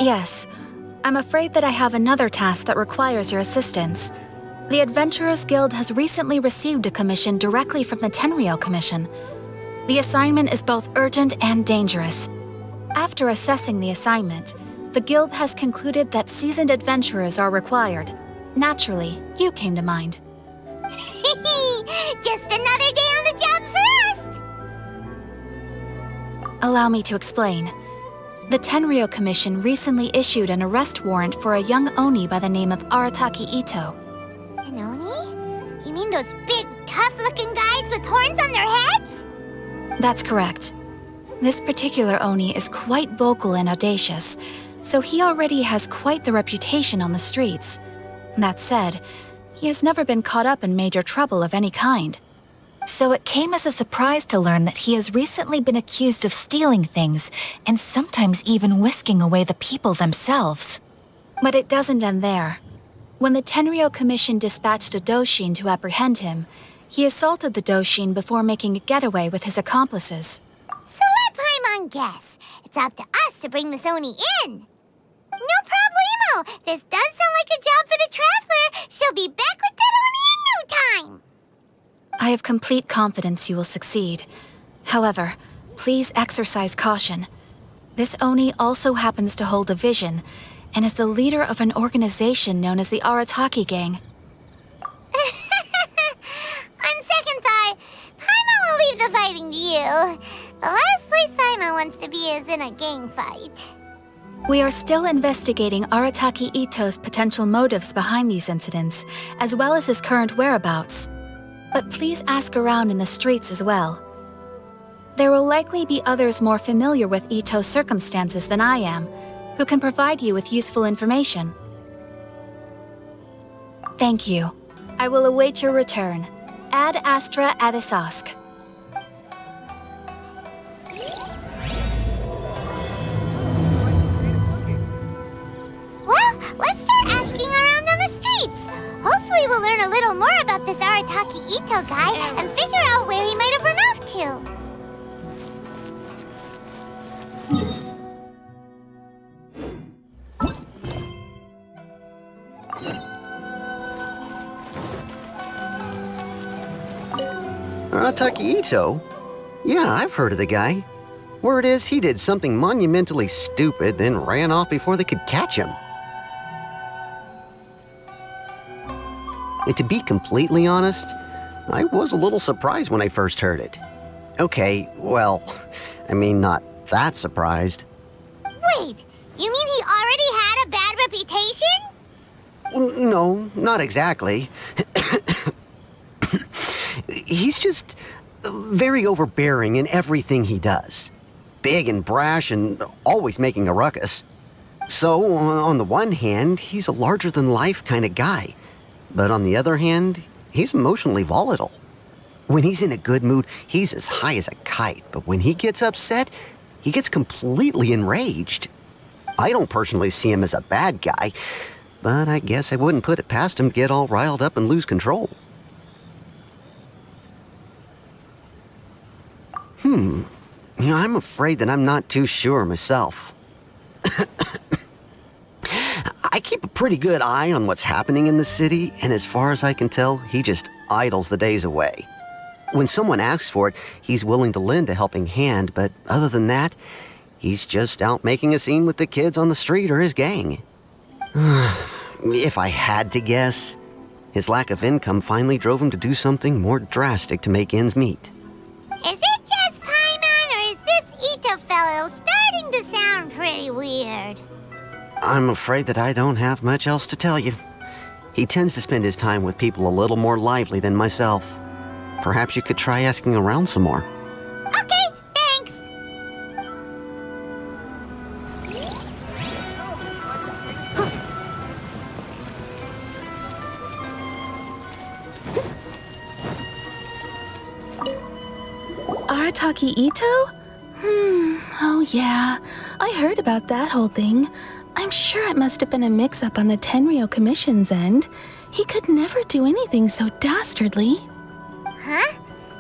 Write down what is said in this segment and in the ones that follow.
Yes. I'm afraid that I have another task that requires your assistance. The Adventurers Guild has recently received a commission directly from the Tenryou Commission. The assignment is both urgent and dangerous. After assessing the assignment, the Guild has concluded that seasoned adventurers are required. Naturally, you came to mind. Just another day on the job for us! Allow me to explain. The Tenryou Commission recently issued an arrest warrant for a young Oni by the name of Arataki Itto. An Oni? You mean those big, tough-looking guys with horns on their heads? That's correct. This particular Oni is quite vocal and audacious, so he already has quite the reputation on the streets. That said, he has never been caught up in major trouble of any kind. So it came as a surprise to learn that he has recently been accused of stealing things and sometimes even whisking away the people themselves. But it doesn't end there. When the Tenryou Commission dispatched a Doshin to apprehend him, he assaulted the Doshin before making a getaway with his accomplices. So let Paimon guess. It's up to us to bring this Oni in. No problemo! This does sound like a job for the Traveler. She'll be back with that Oni in no time. I have complete confidence you will succeed. However, please exercise caution. This Oni also happens to hold a vision, and is the leader of an organization known as the Arataki Gang. On second thought, Paimon will leave the fighting to you. The last place Paimon wants to be is in a gang fight. We are still investigating Arataki Itto's potential motives behind these incidents, as well as his current whereabouts. But please ask around in the streets as well. There will likely be others more familiar with Itto's circumstances than I am, who can provide you with useful information. Thank you. I will await your return. Ad Astra Abyssosque. Well, let's start asking around on the streets. Hopefully we'll learn a little more about this Arataki Itto guy and figure out where he might have run off to. Arataki Itto? Yeah, I've heard of the guy. Word is he did something monumentally stupid, then ran off before they could catch him. And to be completely honest, I was a little surprised when I first heard it. Okay, well, I mean, not that surprised. Wait, you mean he already had a bad reputation? No, not exactly. He's just very overbearing in everything he does. Big and brash and always making a ruckus. So, on the one hand, he's a larger-than-life kind of guy. But on the other hand, he's emotionally volatile. When he's in a good mood, he's as high as a kite. But when he gets upset, he gets completely enraged. I don't personally see him as a bad guy, but I guess I wouldn't put it past him to get all riled up and lose control. I'm afraid that I'm not too sure myself. I keep a pretty good eye on what's happening in the city, and as far as I can tell, he just idles the days away. When someone asks for it, he's willing to lend a helping hand, but other than that, he's just out making a scene with the kids on the street or his gang. If I had to guess, his lack of income finally drove him to do something more drastic to make ends meet. Is it just Paimon, or is this Itto fellow starting to sound pretty weird? I'm afraid that I don't have much else to tell you. He tends to spend his time with people a little more lively than myself. Perhaps you could try asking around some more. Okay, thanks. Arataki Itto? Oh yeah, I heard about that whole thing. I'm sure it must have been a mix-up on the Tenryou Commission's end. He could never do anything so dastardly. Huh?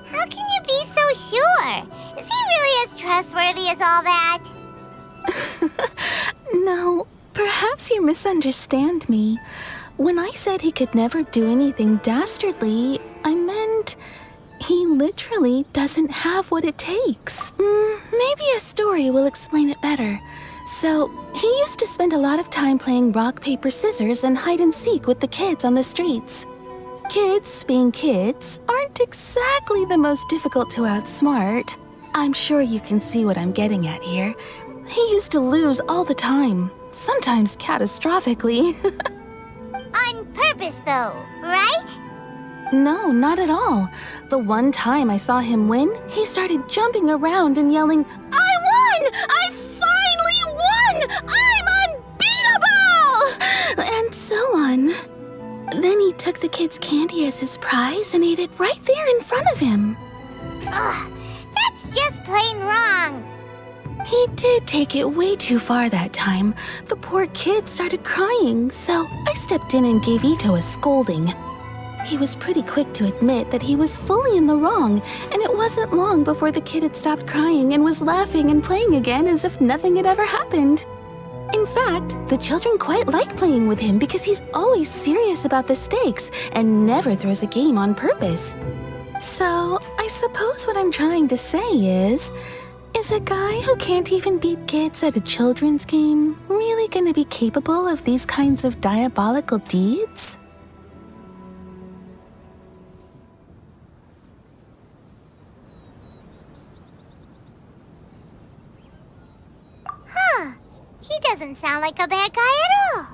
How can you be so sure? Is he really as trustworthy as all that? No, Perhaps you misunderstand me. When I said he could never do anything dastardly, I meant he literally doesn't have what it takes. Maybe a story will explain it better. So, he used to spend a lot of time playing rock, paper, scissors and hide and seek with the kids on the streets. Kids, being kids, aren't exactly the most difficult to outsmart. I'm sure you can see what I'm getting at here. He used to lose all the time, sometimes catastrophically. On purpose, though, right? No, not at all. The one time I saw him win, he started jumping around and yelling, "I won! I finally won! I'm unbeatable!" And so on. Then he took the kid's candy as his prize and ate it right there in front of him. Ugh, that's just plain wrong. He did take it way too far that time. The poor kid started crying, so I stepped in and gave Itto a scolding. He was pretty quick to admit that he was fully in the wrong, and it wasn't long before the kid had stopped crying and was laughing and playing again as if nothing had ever happened. In fact, the children quite like playing with him because he's always serious about the stakes and never throws a game on purpose. So, I suppose what I'm trying to say is a guy who can't even beat kids at a children's game really gonna be capable of these kinds of diabolical deeds? He doesn't sound like a bad guy at all.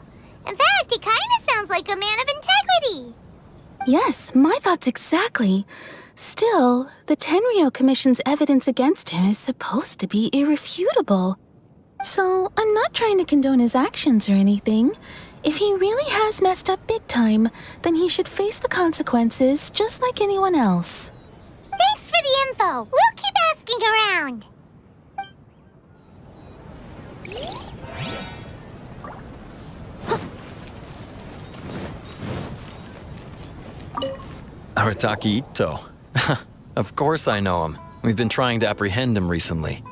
In fact, he kind of sounds like a man of integrity. Yes, my thoughts exactly. Still, the Tenryou Commission's evidence against him is supposed to be irrefutable. So, I'm not trying to condone his actions or anything. If he really has messed up big time, then he should face the consequences just like anyone else. Thanks for the info. We'll keep asking around. Arataki Itto. Of course I know him. We've been trying to apprehend him recently.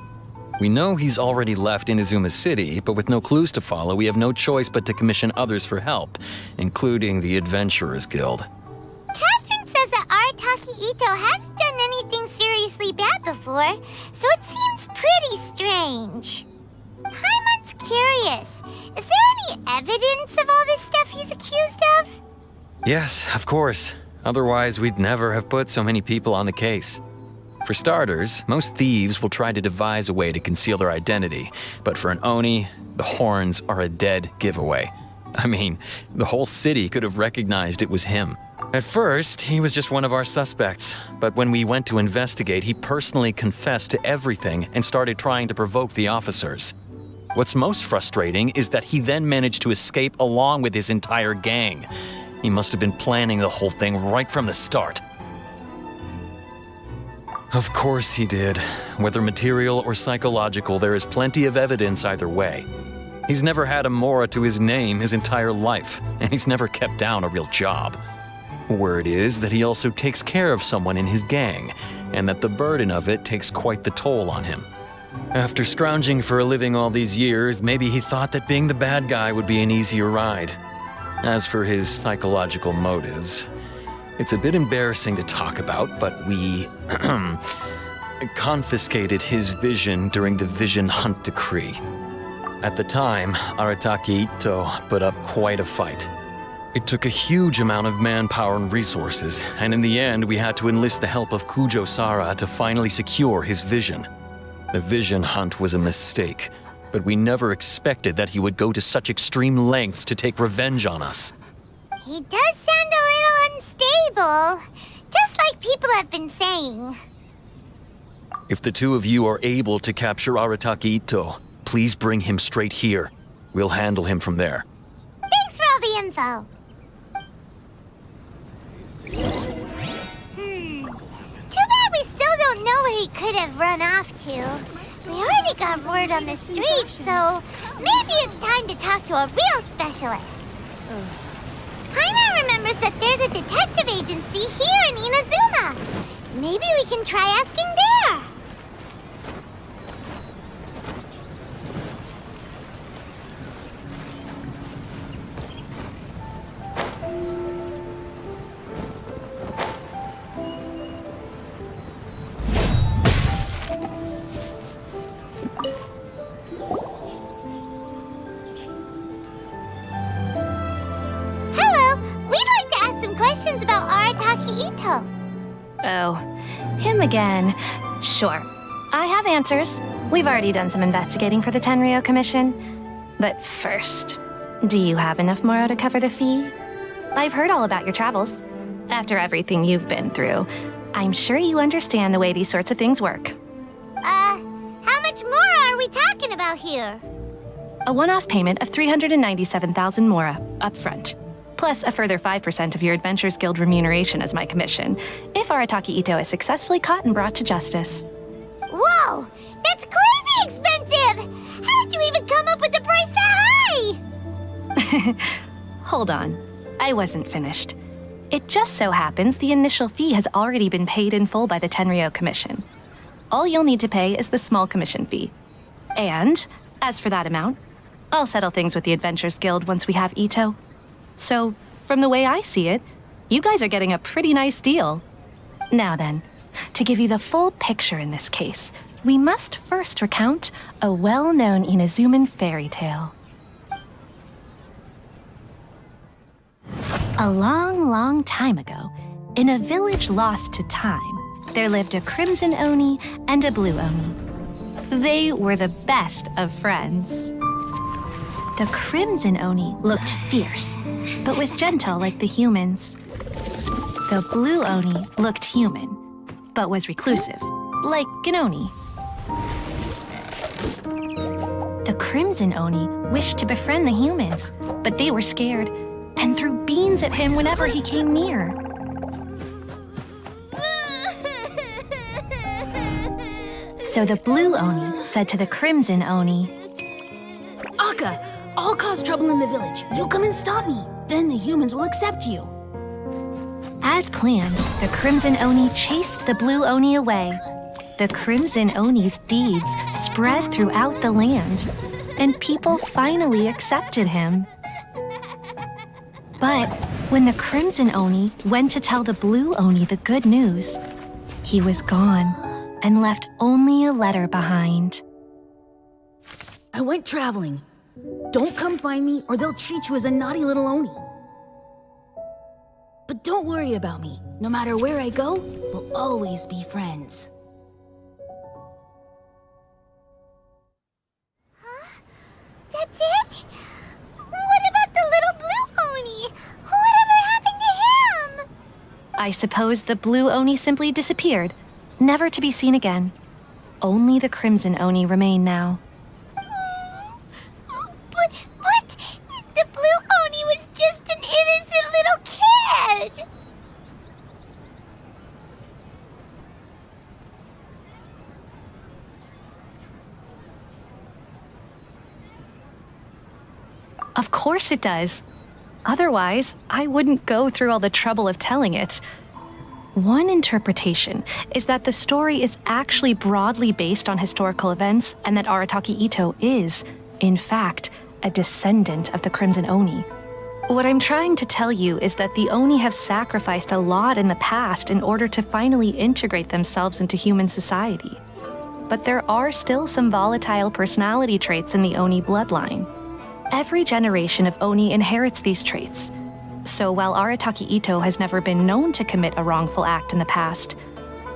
We know he's already left Inazuma City, but with no clues to follow, we have no choice but to commission others for help, including the Adventurers Guild. Catherine says that Arataki Itto hasn't done anything seriously bad before, so it seems pretty strange. Paimon's curious. Is there any evidence of all this stuff he's accused of? Yes, of course. Otherwise, we'd never have put so many people on the case. For starters, most thieves will try to devise a way to conceal their identity, but for an Oni, the horns are a dead giveaway. I mean, the whole city could have recognized it was him. At first, he was just one of our suspects, but when we went to investigate, he personally confessed to everything and started trying to provoke the officers. What's most frustrating is that he then managed to escape along with his entire gang. He must have been planning the whole thing right from the start. Of course he did. Whether material or psychological, there is plenty of evidence either way. He's never had a Mora to his name his entire life, and he's never kept down a real job. Word is that he also takes care of someone in his gang, and that the burden of it takes quite the toll on him. After scrounging for a living all these years, maybe he thought that being the bad guy would be an easier ride. As for his psychological motives, it's a bit embarrassing to talk about, but we confiscated his vision during the Vision Hunt Decree. At the time, Arataki Itto put up quite a fight. It took a huge amount of manpower and resources, and in the end we had to enlist the help of Kujo Sara to finally secure his vision. The Vision Hunt was a mistake, but we never expected that he would go to such extreme lengths to take revenge on us. He does sound a little unstable, just like people have been saying. If the two of you are able to capture Arataki Itto, please bring him straight here. We'll handle him from there. Thanks for all the info. Too bad we still don't know where he could have run off to. We already got word on the street, so maybe it's time to talk to a real specialist. Paimon remembers that there's a detective agency here in Inazuma. Maybe we can try asking there. Oh, him again. Sure, I have answers. We've already done some investigating for the Tenryou Commission. But first, do you have enough Moro to cover the fee? I've heard all about your travels. After everything you've been through, I'm sure you understand the way these sorts of things work. How much more are we talking about here? A one-off payment of 397,000 Mora up front, plus a further 5% of your Adventures Guild remuneration as my commission, if Arataki Itto is successfully caught and brought to justice. Whoa! That's crazy expensive! How did you even come up with the price that high? Hold on. I wasn't finished. It just so happens the initial fee has already been paid in full by the Tenryou Commission. All you'll need to pay is the small commission fee. And, as for that amount, I'll settle things with the Adventures Guild once we have Itto. So, from the way I see it, you guys are getting a pretty nice deal. Now then, to give you the full picture in this case, we must first recount a well-known Inazuman fairy tale. A long, long time ago, in a village lost to time, there lived a crimson Oni and a blue Oni. They were the best of friends. The crimson Oni looked fierce, but was gentle like the humans. The blue Oni looked human, but was reclusive, like an Oni. The crimson Oni wished to befriend the humans, but they were scared and threw beans at him whenever he came near. So the blue Oni said to the crimson Oni, Akka, I'll cause trouble in the village. You come and stop me. Then the humans will accept you. As planned, the crimson Oni chased the blue Oni away. The crimson Oni's deeds spread throughout the land, and people finally accepted him. But when the crimson Oni went to tell the blue Oni the good news, he was gone and left only a letter behind. I went traveling. Don't come find me or they'll treat you as a naughty little Oni. But don't worry about me. No matter where I go, we'll always be friends. That's it? What about the little blue Oni? Whatever happened to him? I suppose the blue Oni simply disappeared, never to be seen again. Only the crimson Oni remain now. But the blue Oni was just an innocent little kid. Of course it does. Otherwise, I wouldn't go through all the trouble of telling it. One interpretation is that the story is actually broadly based on historical events and that Arataki Itto is, in fact, a descendant of the Crimson Oni. What I'm trying to tell you is that the Oni have sacrificed a lot in the past in order to finally integrate themselves into human society. But there are still some volatile personality traits in the Oni bloodline. Every generation of Oni inherits these traits. So while Arataki Itto has never been known to commit a wrongful act in the past,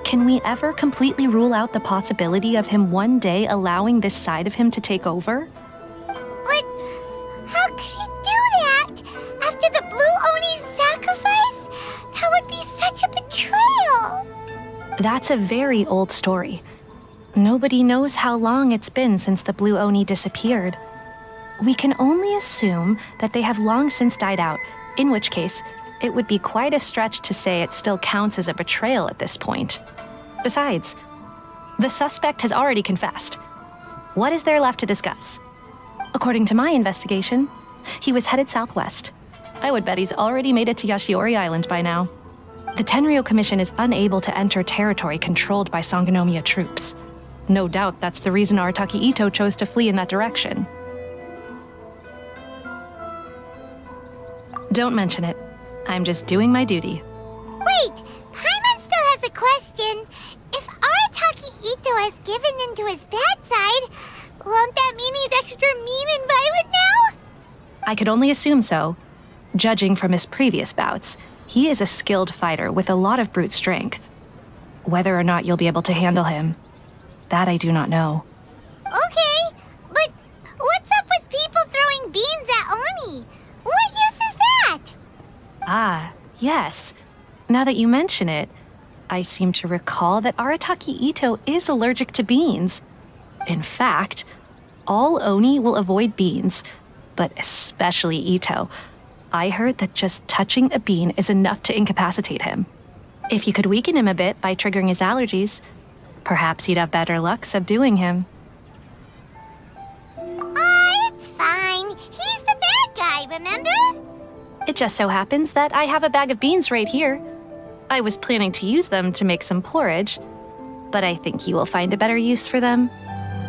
can we ever completely rule out the possibility of him one day allowing this side of him to take over? But how could he do that? After the blue Oni's sacrifice? That would be such a betrayal. That's a very old story. Nobody knows how long it's been since the blue Oni disappeared. We can only assume that they have long since died out, in which case, it would be quite a stretch to say it still counts as a betrayal at this point. Besides, the suspect has already confessed. What is there left to discuss? According to my investigation, he was headed southwest. I would bet he's already made it to Yashiori Island by now. The Tenryou Commission is unable to enter territory controlled by Sangonomiya troops. No doubt that's the reason Arataki Itto chose to flee in that direction. Don't mention it. I'm just doing my duty. Wait, Paimon still has a question. If Arataki Itto has given in to his bad side, won't that mean he's extra mean and violent now? I could only assume so. Judging from his previous bouts, he is a skilled fighter with a lot of brute strength. Whether or not you'll be able to handle him, that I do not know. Okay, but what's up with people throwing beans at Oni? What use is that? Ah, yes. Now that you mention it, I seem to recall that Arataki Itto is allergic to beans. In fact, all Oni will avoid beans, but especially Itto. I heard that just touching a bean is enough to incapacitate him. If you could weaken him a bit by triggering his allergies, perhaps you'd have better luck subduing him. It's fine. He's the bad guy, remember? It just so happens that I have a bag of beans right here. I was planning to use them to make some porridge, but I think you will find a better use for them.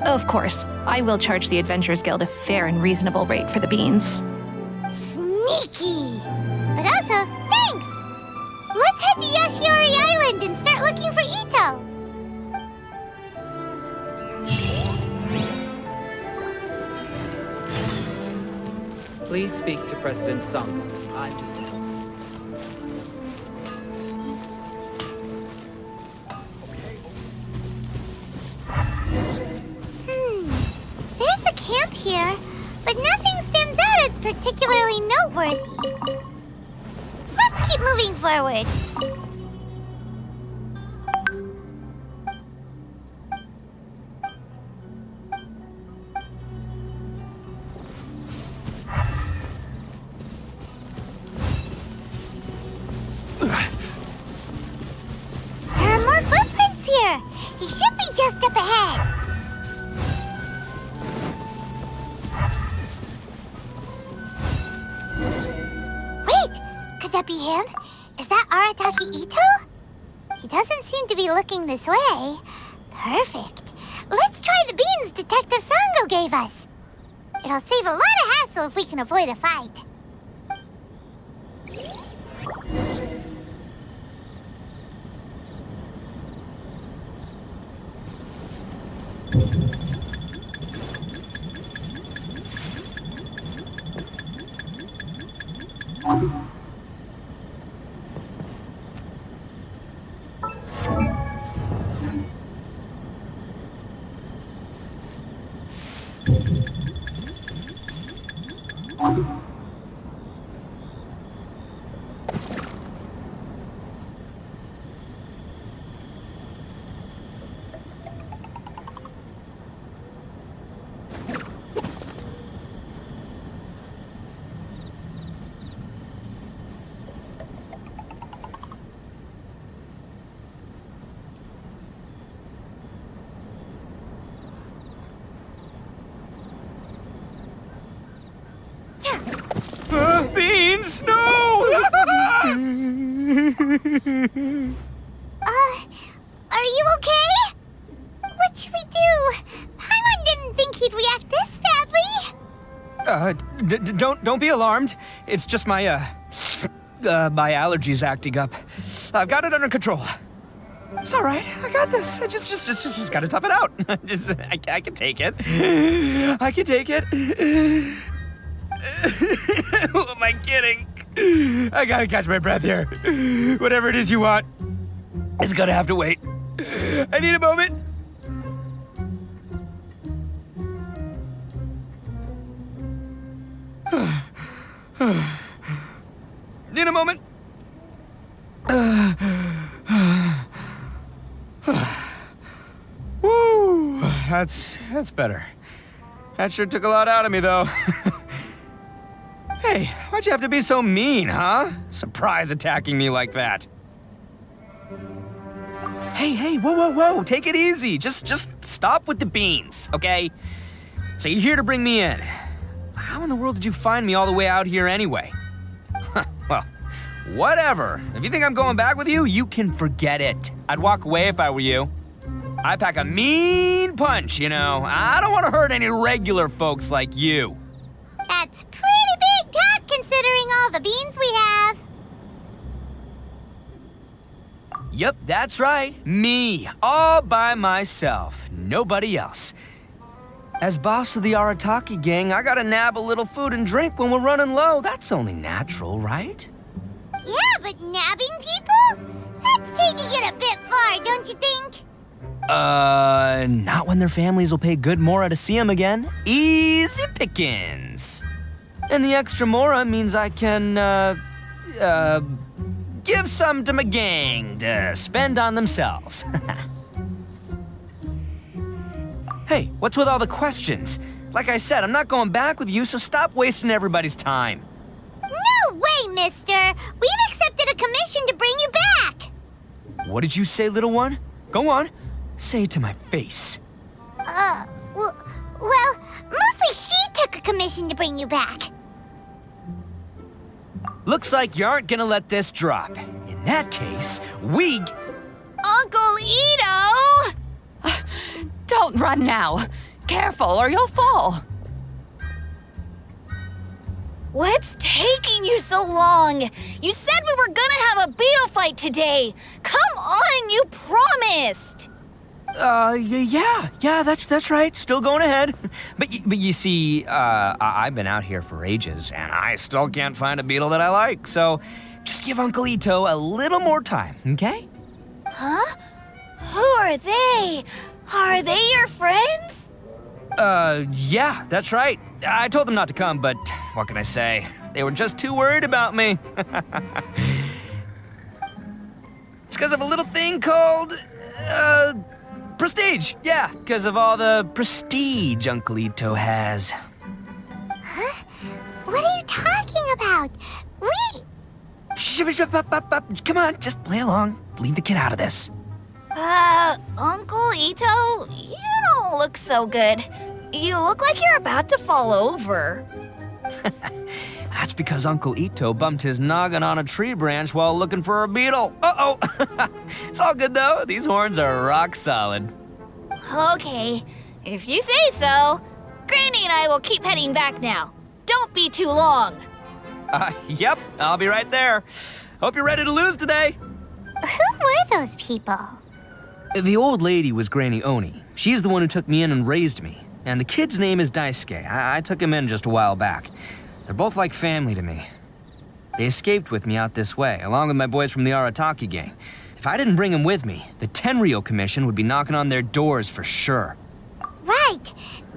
Of course, I will charge the Adventurers Guild a fair and reasonable rate for the beans. Sneaky! But also, thanks! Let's head to Yashiori Island and start looking for Itto! Please speak to President Sung. I'm just... There's a camp here, but nothing stands out as particularly noteworthy. Let's keep moving forward. There are more footprints here. He should be just up ahead. Could that be him? Is that Arataki Itto? He doesn't seem to be looking this way. Perfect. Let's try the beans Detective Sango gave us. It'll save a lot of hassle if we can avoid a fight. Beans! No! Are you okay? What should we do? Paimon didn't think he'd react this badly. Don't be alarmed. It's just my, my allergies acting up. I've got it under control. It's all right. I got this. I just gotta tough it out. I can take it. I can take it. Who am I kidding? I gotta catch my breath here. Whatever it is you want, it's gonna have to wait. I need a moment. Need a moment. Woo, that's better. That sure took a lot out of me, though. Hey, why'd you have to be so mean, huh? Surprise attacking me like that. Hey, whoa, take it easy. Just stop with the beans, okay? So you're here to bring me in. How in the world did you find me all the way out here anyway? Well, whatever. If you think I'm going back with you, you can forget it. I'd walk away if I were you. I pack a mean punch, you know. I don't want to hurt any regular folks like you. That's pretty big talk considering all the beans we have. Yep, that's right. Me, all by myself. Nobody else. As boss of the Arataki gang, I gotta nab a little food and drink when we're running low. That's only natural, right? Yeah, but nabbing people? That's taking it a bit far, don't you think? Not when their families will pay good mora to see them again. Easy pickings. And the extra mora means I can, give some to my gang to spend on themselves. Hey, what's with all the questions? Like I said, I'm not going back with you, so stop wasting everybody's time. No way, mister! We've accepted a commission to bring you back! What did you say, little one? Go on. Say it to my face. Well, mostly she took a commission to bring you back. Looks like you aren't gonna let this drop. In that case, Uncle Itto! Don't run now. Careful or you'll fall. What's taking you so long? You said we were gonna have a beetle fight today. Come on, you promised. Yeah, that's right. Still going ahead. But you see, I've been out here for ages, and I still can't find a beetle that I like. So just give Uncle Itto a little more time, okay? Huh? Who are they? Are they your friends? Yeah, that's right. I told them not to come, but what can I say? They were just too worried about me. It's because of a little thing called, prestige. Yeah, because of all the prestige Uncle Itto has. Huh? What are you talking about? Come on, just play along. Leave the kid out of this. Uncle Itto, you don't look so good. You look like you're about to fall over. That's because Uncle Itto bumped his noggin on a tree branch while looking for a beetle. Uh-oh. It's all good, though. These horns are rock solid. Okay, if you say so. Granny and I will keep heading back now. Don't be too long. Yep, I'll be right there. Hope you're ready to lose today. Who were those people? The old lady was Granny Oni. She's the one who took me in and raised me. And the kid's name is Daisuke. I took him in just a while back. They're both like family to me. They escaped with me out this way, along with my boys from the Arataki gang. If I didn't bring them with me, the Tenryou Commission would be knocking on their doors for sure. Right.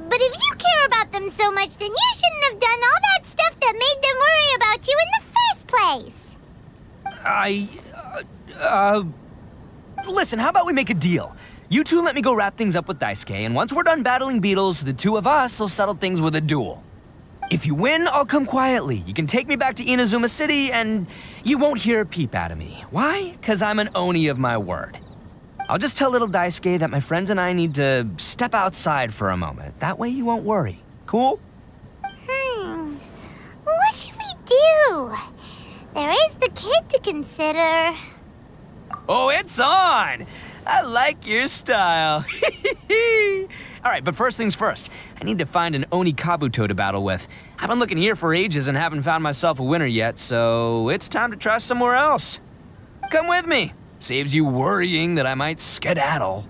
But if you care about them so much, then you shouldn't have done all that stuff that made them worry about you in the first place. Listen, how about we make a deal? You two let me go wrap things up with Daisuke, and once we're done battling beetles, the two of us will settle things with a duel. If you win, I'll come quietly. You can take me back to Inazuma City, and you won't hear a peep out of me. Why? 'Cause I'm an Oni of my word. I'll just tell little Daisuke that my friends and I need to step outside for a moment. That way you won't worry. Cool? What should we do? There is the kid to consider. Oh, it's on! I like your style. All right, but first things first. I need to find an Oni Kabuto to battle with. I've been looking here for ages and haven't found myself a winner yet, so it's time to try somewhere else. Come with me. Saves you worrying that I might skedaddle.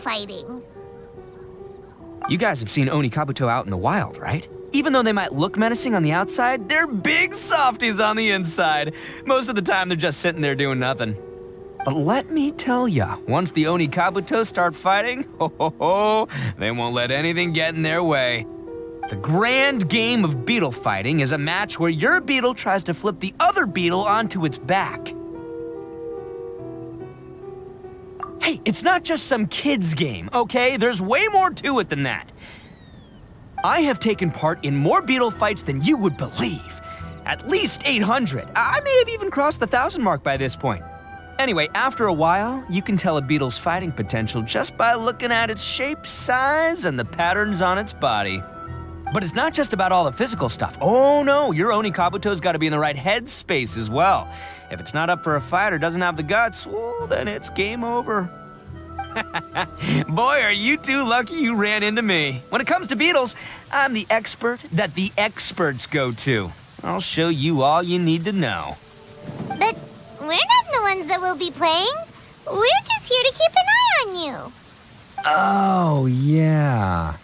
Fighting. You guys have seen Oni Kabuto out in the wild, right? Even though they might look menacing on the outside, they're big softies on the inside. Most of the time, they're just sitting there doing nothing. But let me tell ya, once the Oni Kabuto start fighting, they won't let anything get in their way. The grand game of beetle fighting is a match where your beetle tries to flip the other beetle onto its back. Hey, it's not just some kid's game, okay? There's way more to it than that. I have taken part in more beetle fights than you would believe. At least 800. I may have even crossed the 1,000 mark by this point. Anyway, after a while, you can tell a beetle's fighting potential just by looking at its shape, size, and the patterns on its body. But it's not just about all the physical stuff. Oh no, your Oni Kabuto's gotta be in the right headspace as well. If it's not up for a fight or doesn't have the guts, well, then it's game over. Boy, are you two lucky you ran into me. When it comes to beetles, I'm the expert that the experts go to. I'll show you all you need to know. But we're not the ones that will be playing. We're just here to keep an eye on you. Oh, yeah.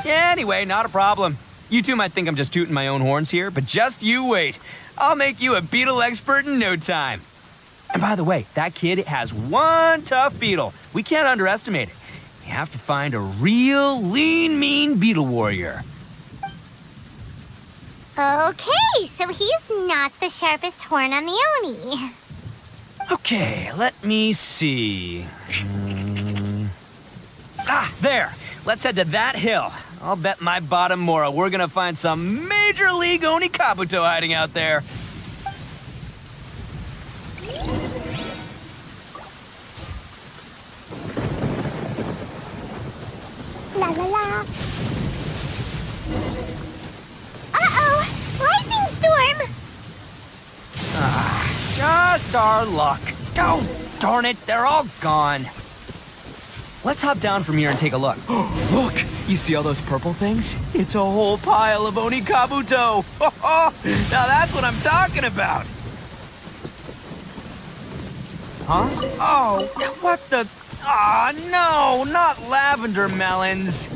Yeah, anyway, not a problem. You two might think I'm just tooting my own horns here, but just you wait. I'll make you a beetle expert in no time. And by the way, that kid has one tough beetle. We can't underestimate it. You have to find a real lean, mean beetle warrior. Okay, so he's not the sharpest horn on the Oni. Okay, let me see. There. Let's head to that hill. I'll bet my bottom Mora we're gonna find some major league Oni Kabuto hiding out there. La la la. Uh-oh! Lightning storm! Just our luck. Oh, darn it, they're all gone. Let's hop down from here and take a look. Look, you see all those purple things? It's a whole pile of Oni Kabuto. Now that's what I'm talking about. Huh? Oh, what the? Ah, no, not lavender melons.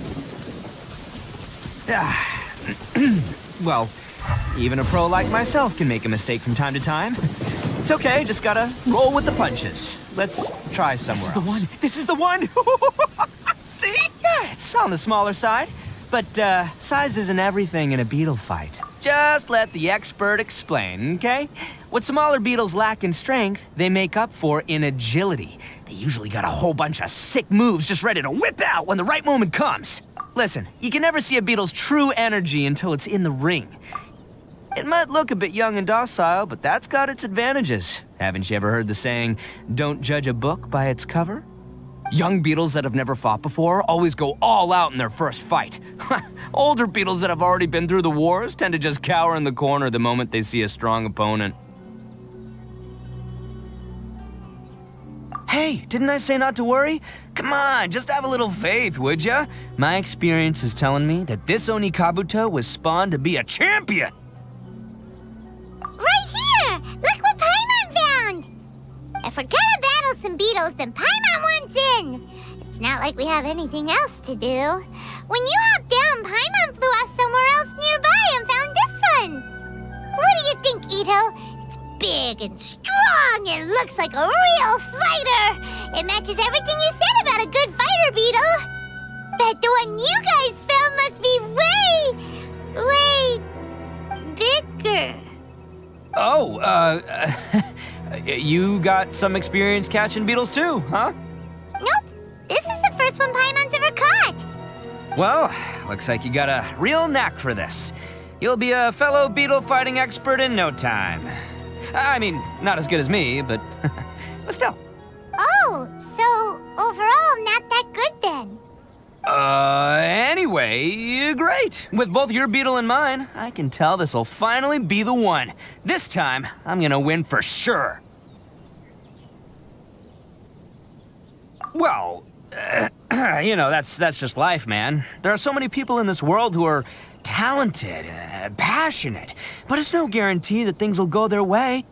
Well, even a pro like myself can make a mistake from time to time. It's okay, just gotta roll with the punches. Let's try somewhere else. This is the one! See? Yeah, it's on the smaller side. But, size isn't everything in a beetle fight. Just let the expert explain, okay? What smaller beetles lack in strength, they make up for in agility. They usually got a whole bunch of sick moves just ready to whip out when the right moment comes. Listen, you can never see a beetle's true energy until it's in the ring. It might look a bit young and docile, but that's got its advantages. Haven't you ever heard the saying, don't judge a book by its cover? Young beetles that have never fought before always go all out in their first fight. Older beetles that have already been through the wars tend to just cower in the corner the moment they see a strong opponent. Hey, didn't I say not to worry? Come on, just have a little faith, would ya? My experience is telling me that this Oni Kabuto was spawned to be a champion. Right here! Look what Paimon found! If we're gonna battle some beetles, then Paimon wants in! It's not like we have anything else to do. When you hopped down, Paimon flew off somewhere else nearby and found this one! What do you think, Itto? It's big and strong and looks like a real fighter! It matches everything you said about a good fighter beetle! Bet the one you guys found must be way bigger. Oh, you got some experience catching beetles too, huh? Nope. This is the first one Paimon's ever caught. Well, looks like you got a real knack for this. You'll be a fellow beetle fighting expert in no time. I mean, not as good as me, but still. Oh, so overall not that good then. Anyway, great. With both your beetle and mine, I can tell this'll finally be the one. This time, I'm gonna win for sure. Well, you know, that's just life, man. There are so many people in this world who are talented, passionate, but it's no guarantee that things will go their way.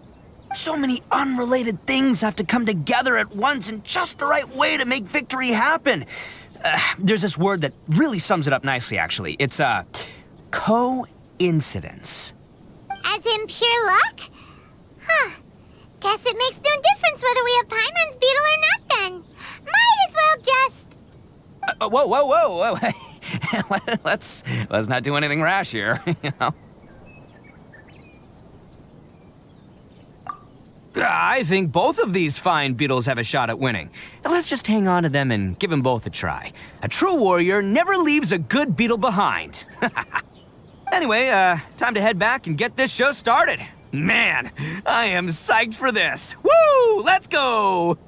So many unrelated things have to come together at once in just the right way to make victory happen. There's this word that really sums it up nicely, actually. It's, coincidence. As in pure luck? Huh. Guess it makes no difference whether we have Paimon's beetle or not then. Might as well just... Whoa. let's not do anything rash here, you know? I think both of these fine beetles have a shot at winning. Let's just hang on to them and give them both a try. A true warrior never leaves a good beetle behind. Anyway, time to head back and get this show started. Man, I am psyched for this. Woo! Let's go!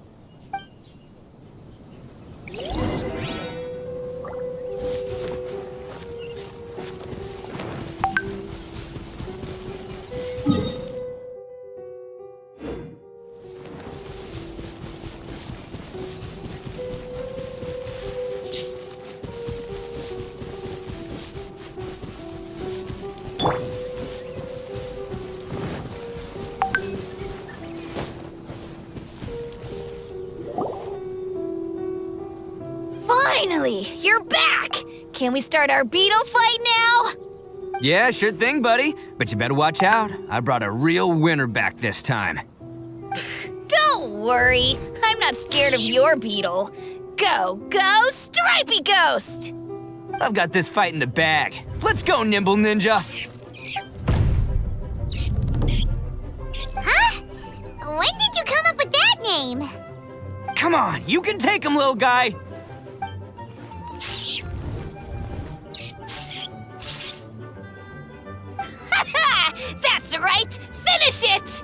Finally, you're back! Can we start our beetle fight now? Yeah, sure thing, buddy. But you better watch out. I brought a real winner back this time. Don't worry, I'm not scared of your beetle. Go, go, Stripey Ghost! I've got this fight in the bag. Let's go, Nimble Ninja. Huh? When did you come up with that name? Come on, you can take him, little guy. That's right! Finish it!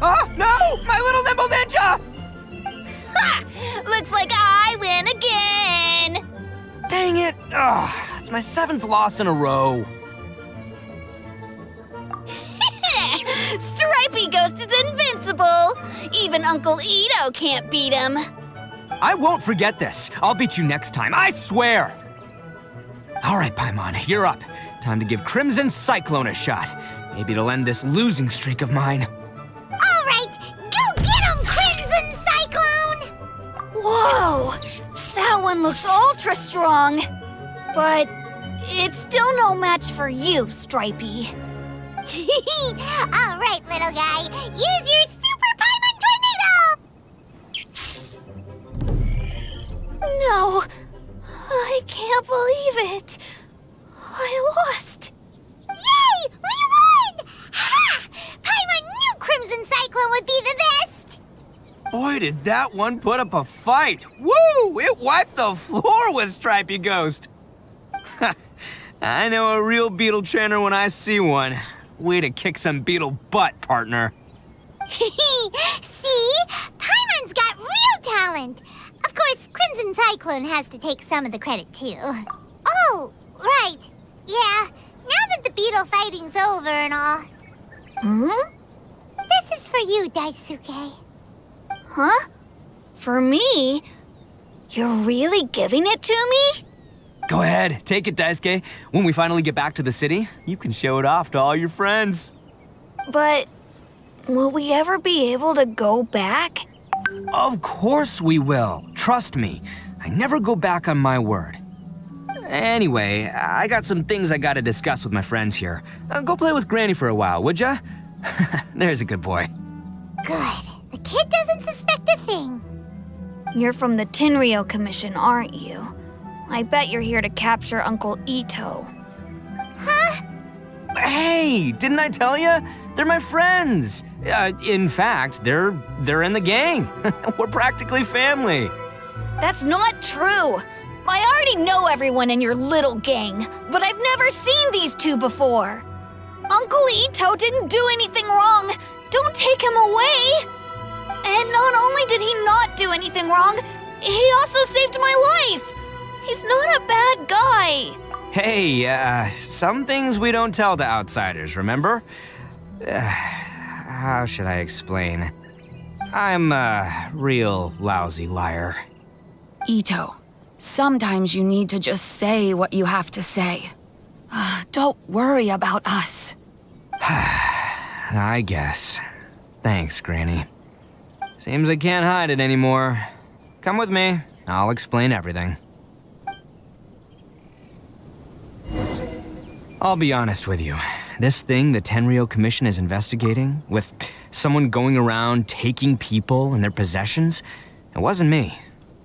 Oh, no! My little Nimble Ninja! Ha! Looks like I win again! Dang it! Ugh, it's my 7th loss in a row. Stripey Ghost is invincible! Even Uncle Itto can't beat him. I won't forget this. I'll beat you next time, I swear! All right, Paimon, you're up. Time to give Crimson Cyclone a shot. Maybe it'll end this losing streak of mine. All right, go get him, Crimson Cyclone! Whoa! That one looks ultra strong. But it's still no match for you, Stripey. All right, little guy. Use your Super Paimon Tornado! No, I can't believe it. I lost. Yay! We won! Ha! Paimon knew Crimson Cyclone would be the best! Boy, did that one put up a fight. Woo! It wiped the floor with Stripey Ghost. I know a real beetle trainer when I see one. Way to kick some beetle butt, partner. See? Paimon's got real talent. Of course, Crimson Cyclone has to take some of the credit, too. Oh, right. Yeah, now that the beetle fighting's over and all. This is for you, Daisuke. Huh? For me? You're really giving it to me? Go ahead, take it, Daisuke. When we finally get back to the city, you can show it off to all your friends. But will we ever be able to go back? Of course we will. Trust me. I never go back on my word. Anyway, I got some things I gotta discuss with my friends here. Go play with Granny for a while, would ya? There's a good boy. Good. The kid doesn't suspect a thing. You're from the Tenryou Commission, aren't you? I bet you're here to capture Uncle Itto. Huh? Hey, didn't I tell ya? They're my friends. In fact, they're in the gang. We're practically family. That's not true. I already know everyone in your little gang, but I've never seen these two before. Uncle Itto didn't do anything wrong. Don't take him away. And not only did he not do anything wrong, he also saved my life. He's not a bad guy. Hey, some things we don't tell to outsiders, remember? How should I explain? I'm a real lousy liar. Itto, sometimes you need to just say what you have to say. Don't worry about us. I guess. Thanks, Granny. Seems I can't hide it anymore. Come with me. I'll explain everything. I'll be honest with you. This thing the Tenryou Commission is investigating, with someone going around taking people and their possessions, it wasn't me.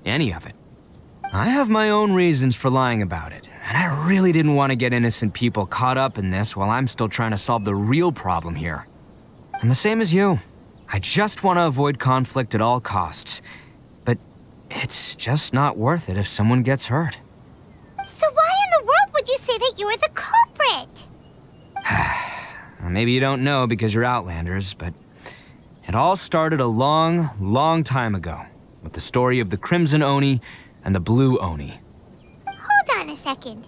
Any of it. I have my own reasons for lying about it, and I really didn't want to get innocent people caught up in this while I'm still trying to solve the real problem here. I'm the same as you. I just want to avoid conflict at all costs. But it's just not worth it if someone gets hurt. So why in the world would you say that you were the culprit? Maybe you don't know because you're Outlanders, but it all started a long, long time ago with the story of the Crimson Oni and the Blue Oni. Hold on a second.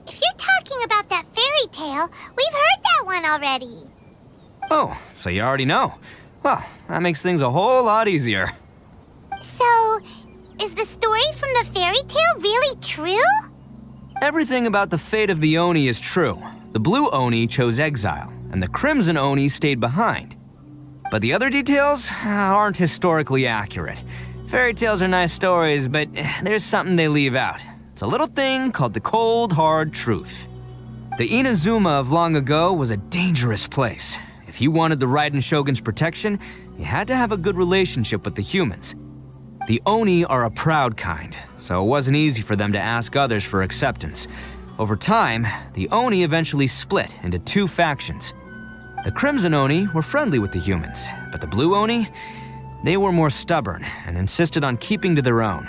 If you're talking asking about that fairy tale. We've heard that one already. Oh, so you already know. Well, that makes things a whole lot easier. So, is the story from the fairy tale really true? Everything about the fate of the Oni is true. The blue Oni chose exile, and the crimson Oni stayed behind. But the other details aren't historically accurate. Fairy tales are nice stories, but there's something they leave out. It's a little thing called the cold, hard truth. The Inazuma of long ago was a dangerous place. If you wanted the Raiden Shogun's protection, you had to have a good relationship with the humans. The Oni are a proud kind, so it wasn't easy for them to ask others for acceptance. Over time, the Oni eventually split into two factions. The Crimson Oni were friendly with the humans, but the Blue Oni, they were more stubborn and insisted on keeping to their own.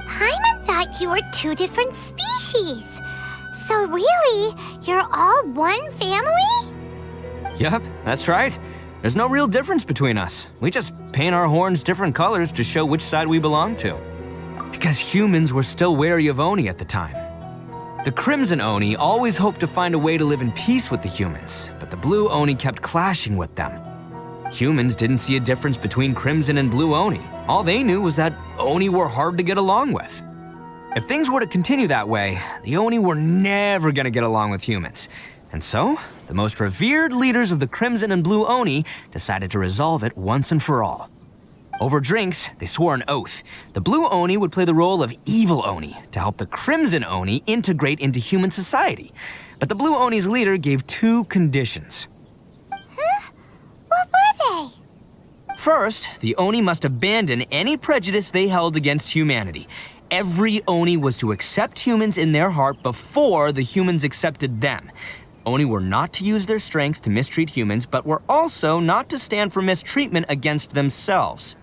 Paimon thought you were two different species. So really, you're all one family? Yep, that's right. There's no real difference between us. We just paint our horns different colors to show which side we belong to. Because humans were still wary of Oni at the time. The Crimson Oni always hoped to find a way to live in peace with the humans, but the Blue Oni kept clashing with them. Humans didn't see a difference between Crimson and Blue Oni. All they knew was that Oni were hard to get along with. If things were to continue that way, the Oni were never gonna get along with humans. And so, the most revered leaders of the Crimson and Blue Oni decided to resolve it once and for all. Over drinks, they swore an oath. The Blue Oni would play the role of evil Oni to help the Crimson Oni integrate into human society. But the Blue Oni's leader gave two conditions. Huh? What were they? First, the Oni must abandon any prejudice they held against humanity. Every Oni was to accept humans in their heart before the humans accepted them. Oni were not to use their strength to mistreat humans, but were also not to stand for mistreatment against themselves.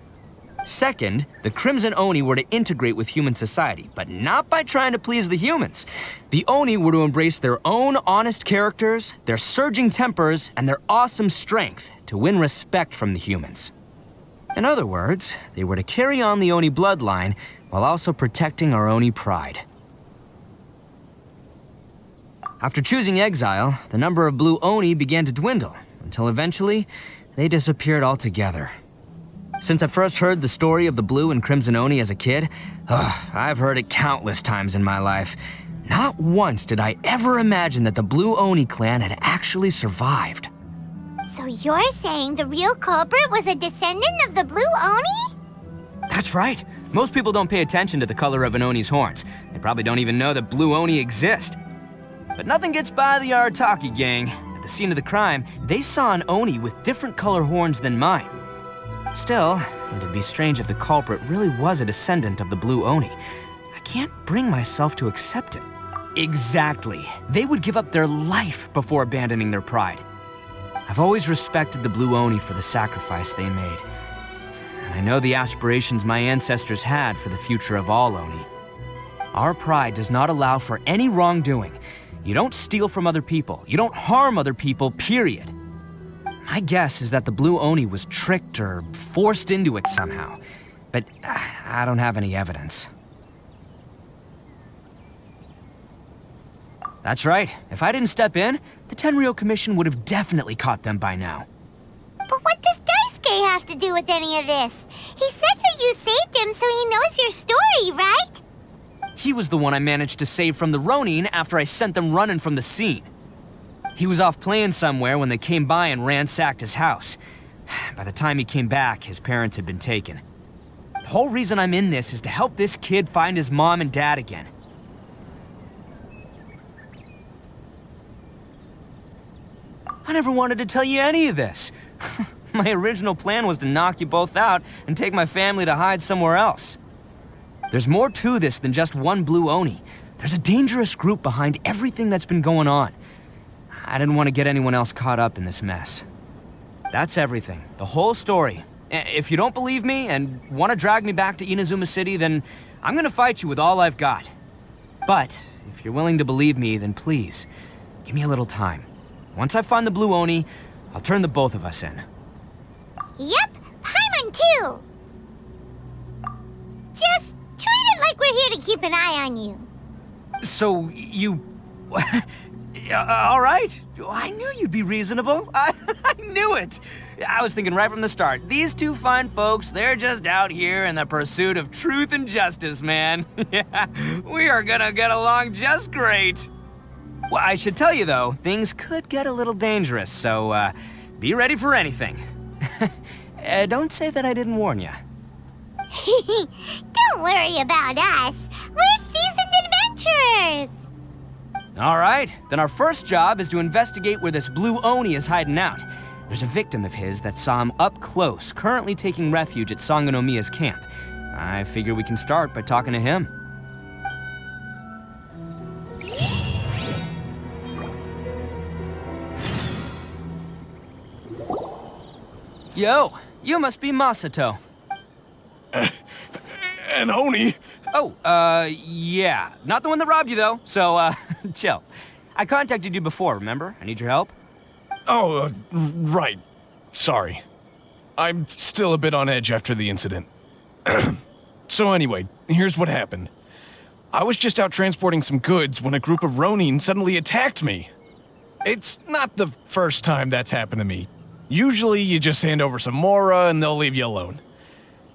Second, the Crimson Oni were to integrate with human society, but not by trying to please the humans. The Oni were to embrace their own honest characters, their surging tempers, and their awesome strength to win respect from the humans. In other words, they were to carry on the Oni bloodline while also protecting our Oni pride. After choosing exile, the number of Blue Oni began to dwindle, until eventually, they disappeared altogether. Since I first heard the story of the Blue and Crimson Oni as a kid, I've heard it countless times in my life. Not once did I ever imagine that the Blue Oni clan had actually survived. So you're saying the real culprit was a descendant of the Blue Oni? That's right. Most people don't pay attention to the color of an Oni's horns. They probably don't even know that Blue Oni exist. But nothing gets by the Arataki gang. At the scene of the crime, they saw an Oni with different color horns than mine. Still, it'd be strange if the culprit really was a descendant of the Blue Oni. I can't bring myself to accept it. Exactly. They would give up their life before abandoning their pride. I've always respected the Blue Oni for the sacrifice they made. And I know the aspirations my ancestors had for the future of all Oni. Our pride does not allow for any wrongdoing. You don't steal from other people. You don't harm other people, period. My guess is that the Blue Oni was tricked or forced into it somehow. But I don't have any evidence. That's right. If I didn't step in, the Tenryou Commission would have definitely caught them by now. But what does Daisuke have to do with any of this? He said that you saved him so he knows your story, right? He was the one I managed to save from the Ronin after I sent them running from the scene. He was off playing somewhere when they came by and ransacked his house. By the time he came back, his parents had been taken. The whole reason I'm in this is to help this kid find his mom and dad again. I never wanted to tell you any of this. My original plan was to knock you both out and take my family to hide somewhere else. There's more to this than just one Blue Oni. There's a dangerous group behind everything that's been going on. I didn't want to get anyone else caught up in this mess. That's everything, the whole story. If you don't believe me and want to drag me back to Inazuma City, then I'm gonna fight you with all I've got. But if you're willing to believe me, then please, give me a little time. Once I find the Blue Oni, I'll turn the both of us in. Yep, Paimon too! Just treat it like we're here to keep an eye on you. So, you... All right. I knew you'd be reasonable. I knew it. I was thinking right from the start, these two fine folks, they're just out here in the pursuit of truth and justice, man. Yeah, we are gonna get along just great. Well, I should tell you, though, things could get a little dangerous, so be ready for anything. Don't say that I didn't warn you. Don't worry about us. We're seasoned adventurers. All right, then our first job is to investigate where this blue Oni is hiding out. There's a victim of his that saw him up close, currently taking refuge at Sangonomiya's camp. I figure we can start by talking to him. Yo, you must be Masato. An Oni? Oh, yeah. Not the one that robbed you, though, so, chill. I contacted you before, remember? I need your help. Oh, right. Sorry. I'm still a bit on edge after the incident. So anyway, here's what happened. I was just out transporting some goods when a group of Ronin suddenly attacked me. It's not the first time that's happened to me. Usually you just hand over some Mora and they'll leave you alone.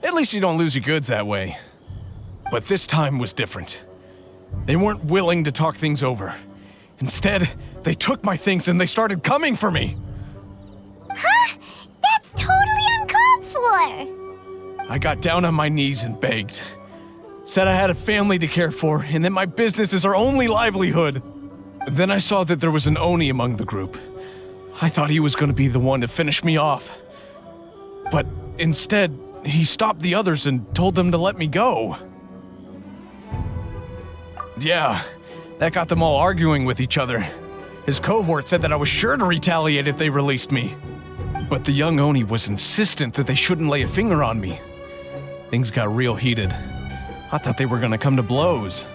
At least you don't lose your goods that way. But this time was different. They weren't willing to talk things over. Instead, they took my things and they started coming for me. Huh? That's totally uncalled for. I got down on my knees and begged. Said I had a family to care for and that my business is our only livelihood. Then I saw that there was an Oni among the group. I thought he was going to be the one to finish me off. But instead, he stopped the others and told them to let me go. Yeah, that got them all arguing with each other. His cohort said that I was sure to retaliate if they released me. But the young Oni was insistent that they shouldn't lay a finger on me. Things got real heated. I thought they were gonna come to blows.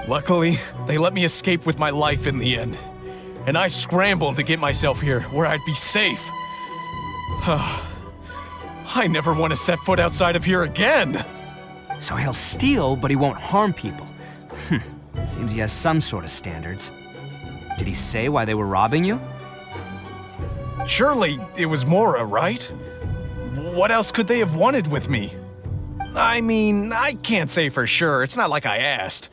Luckily, they let me escape with my life in the end. And I scrambled to get myself here, where I'd be safe. I never want to set foot outside of here again! So he'll steal, but he won't harm people. Seems he has some sort of standards. Did he say why they were robbing you? Surely it was Mora, right? What else could they have wanted with me? I mean, I can't say for sure, it's not like I asked.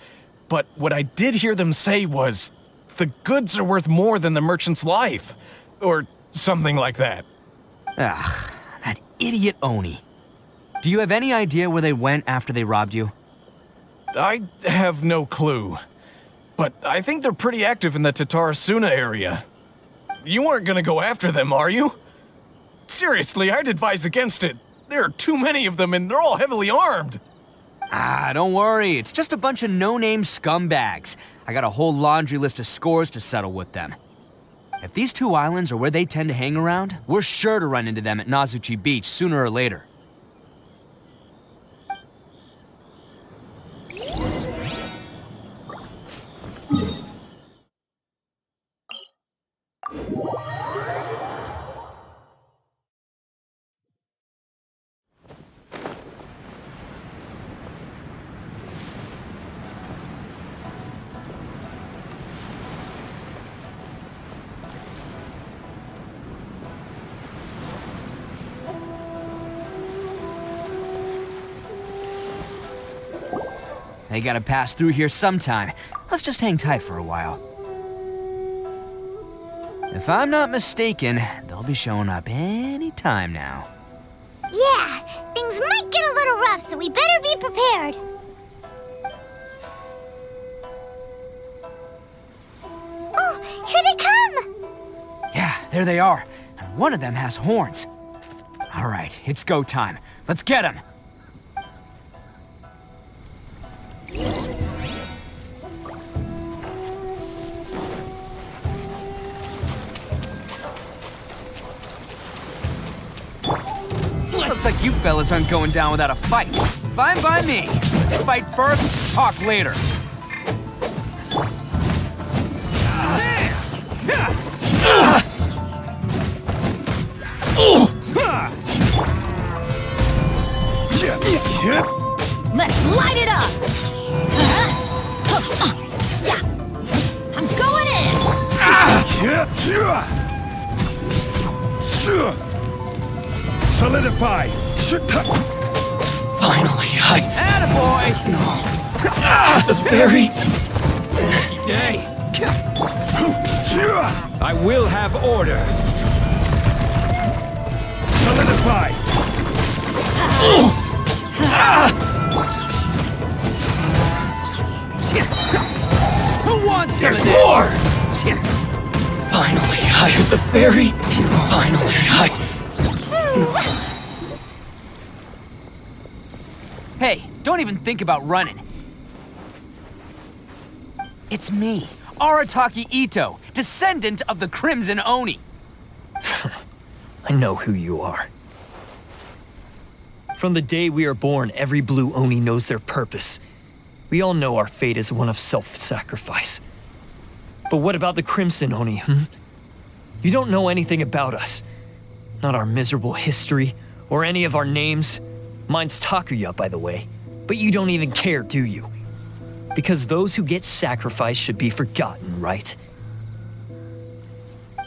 But what I did hear them say was, the goods are worth more than the merchant's life. Or something like that. Ugh, that idiot Oni. Do you have any idea where they went after they robbed you? I have no clue. But I think they're pretty active in the Tatarasuna area. You aren't gonna go after them, are you? Seriously, I'd advise against it. There are too many of them and they're all heavily armed. Don't worry. It's just a bunch of no-name scumbags. I got a whole laundry list of scores to settle with them. If these two islands are where they tend to hang around, we're sure to run into them at Nazuchi Beach sooner or later. They gotta pass through here sometime. Let's just hang tight for a while. If I'm not mistaken, they'll be showing up any time now. Yeah, things might get a little rough, so we better be prepared. Oh, here they come! Yeah, there they are. And one of them has horns. All right, it's go time. Let's get him! Looks like you fellas aren't going down without a fight. Fine by me. Let's fight first, talk later. Let's light it up! Yeah. I'm going in! Solidify! Finally, Attaboy! The very... Day. I will have order. Solidify! Who wants some of There's this? more! Finally, the very... Finally, Hey, don't even think about running. It's me, Arataki Itto, descendant of the Crimson Oni. I know who you are. From the day we are born, every blue Oni knows their purpose. We all know our fate is one of self-sacrifice. But what about the Crimson Oni, You don't know anything about us. Not our miserable history, or any of our names. Mine's Takuya, by the way. But you don't even care, do you? Because those who get sacrificed should be forgotten, right?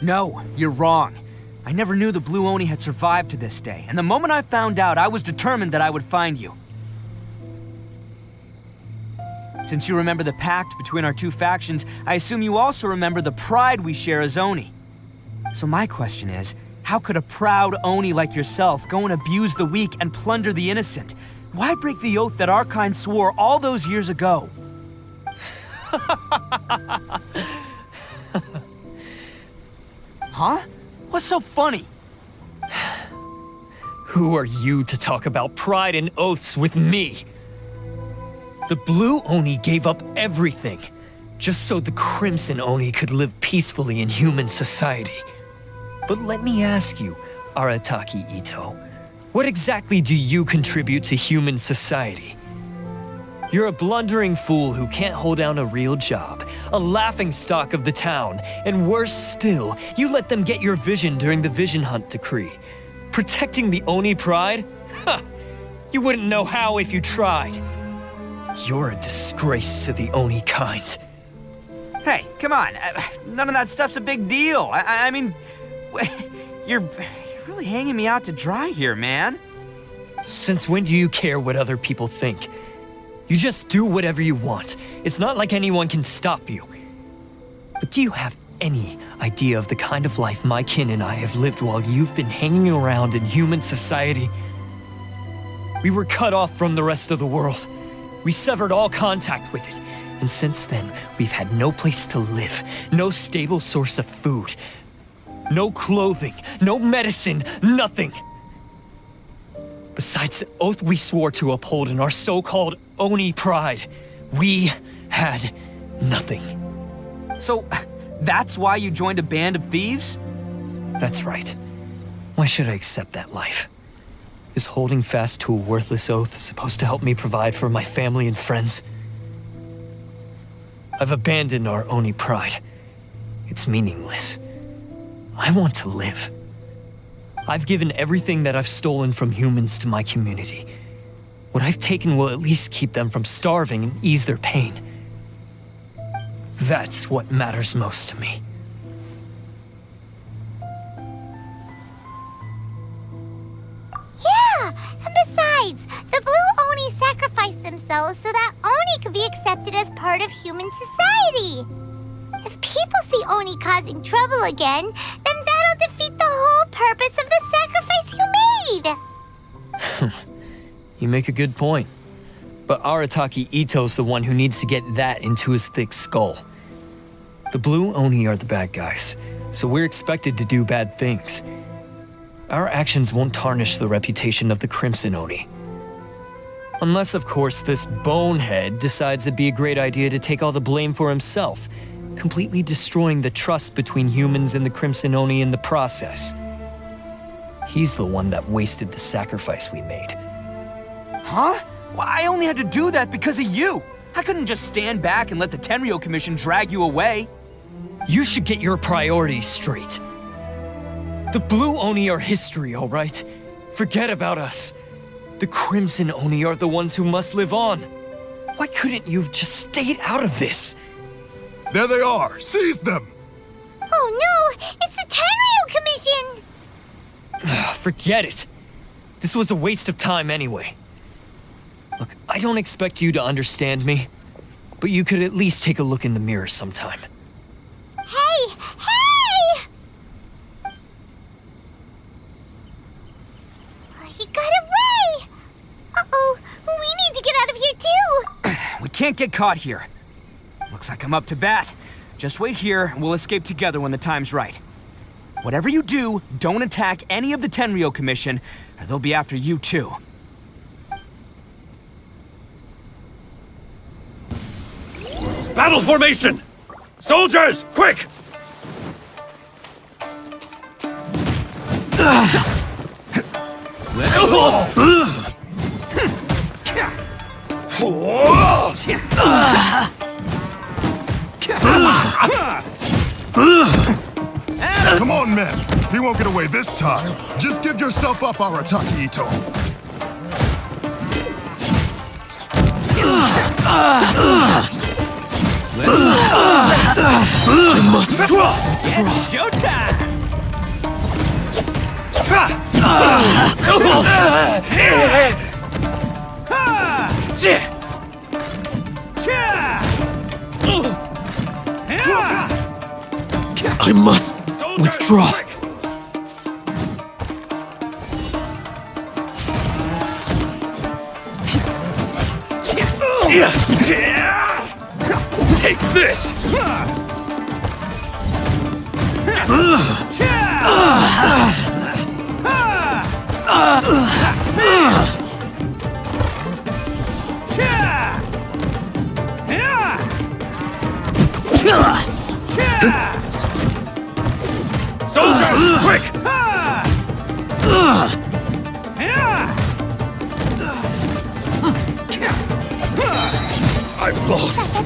No, you're wrong. I never knew the Blue Oni had survived to this day, and the moment I found out, I was determined that I would find you. Since you remember the pact between our two factions, I assume you also remember the pride we share as Oni. So my question is, how could a proud Oni like yourself go and abuse the weak and plunder the innocent? Why break the oath that our kind swore all those years ago? Huh? What's so funny? Who are you to talk about pride and oaths with me? The Blue Oni gave up everything, just so the Crimson Oni could live peacefully in human society. But let me ask you, Arataki Itto, what exactly do you contribute to human society? You're a blundering fool who can't hold down a real job, a laughingstock of the town, and worse still, you let them get your vision during the Vision Hunt decree. Protecting the Oni pride? Ha! You wouldn't know how if you tried. You're a disgrace to the Oni kind. Hey, come on. None of that stuff's a big deal. I mean, you're really hanging me out to dry here, man. Since when do you care what other people think? You just do whatever you want. It's not like anyone can stop you. But do you have any idea of the kind of life my kin and I have lived while you've been hanging around in human society? We were cut off from the rest of the world. We severed all contact with it. And since then, we've had no place to live, no stable source of food, no clothing, no medicine, nothing. Besides the oath we swore to uphold in our so-called Oni pride, we had nothing. So, that's why you joined a band of thieves? That's right. Why should I accept that life? Is holding fast to a worthless oath supposed to help me provide for my family and friends? I've abandoned our Oni pride. It's meaningless. I want to live. I've given everything that I've stolen from humans to my community. What I've taken will at least keep them from starving and ease their pain. That's what matters most to me. Yeah, and besides, the Blue Oni sacrificed themselves so that Oni could be accepted as part of human society. If people see Oni causing trouble again, then that'll defeat the whole purpose of the sacrifice you made. You make a good point. But Arataki Itto's the one who needs to get that into his thick skull. The Blue Oni are the bad guys, so we're expected to do bad things. Our actions won't tarnish the reputation of the Crimson Oni. Unless, of course, this bonehead decides it'd be a great idea to take all the blame for himself, completely destroying the trust between humans and the Crimson Oni in the process. He's the one that wasted the sacrifice we made. Huh? Well, I only had to do that because of you. I couldn't just stand back and let the Tenryou Commission drag you away. You should get your priorities straight. The Blue Oni are history, all right? Forget about us. The Crimson Oni are the ones who must live on. Why couldn't you have just stayed out of this? There they are! Seize them! Oh Forget it. This was a waste of time anyway. Look, I don't expect you to understand me, but you could at least take a look in the mirror sometime. Hey! Hey! He got away! Uh-oh, we need to get out of here too! We can't get caught here. Looks like I'm up to bat. Just wait here, and we'll escape together when the time's right. Whatever you do, don't attack any of the Tenryou Commission, or they'll be after you too. Battle formation! Soldiers, quick! Let's go! Come on, men. He won't get away this time. Just give yourself up, Arataki Itto. I must draw. It's showtime! I must withdraw. Take this! Soldiers, quick! I've lost.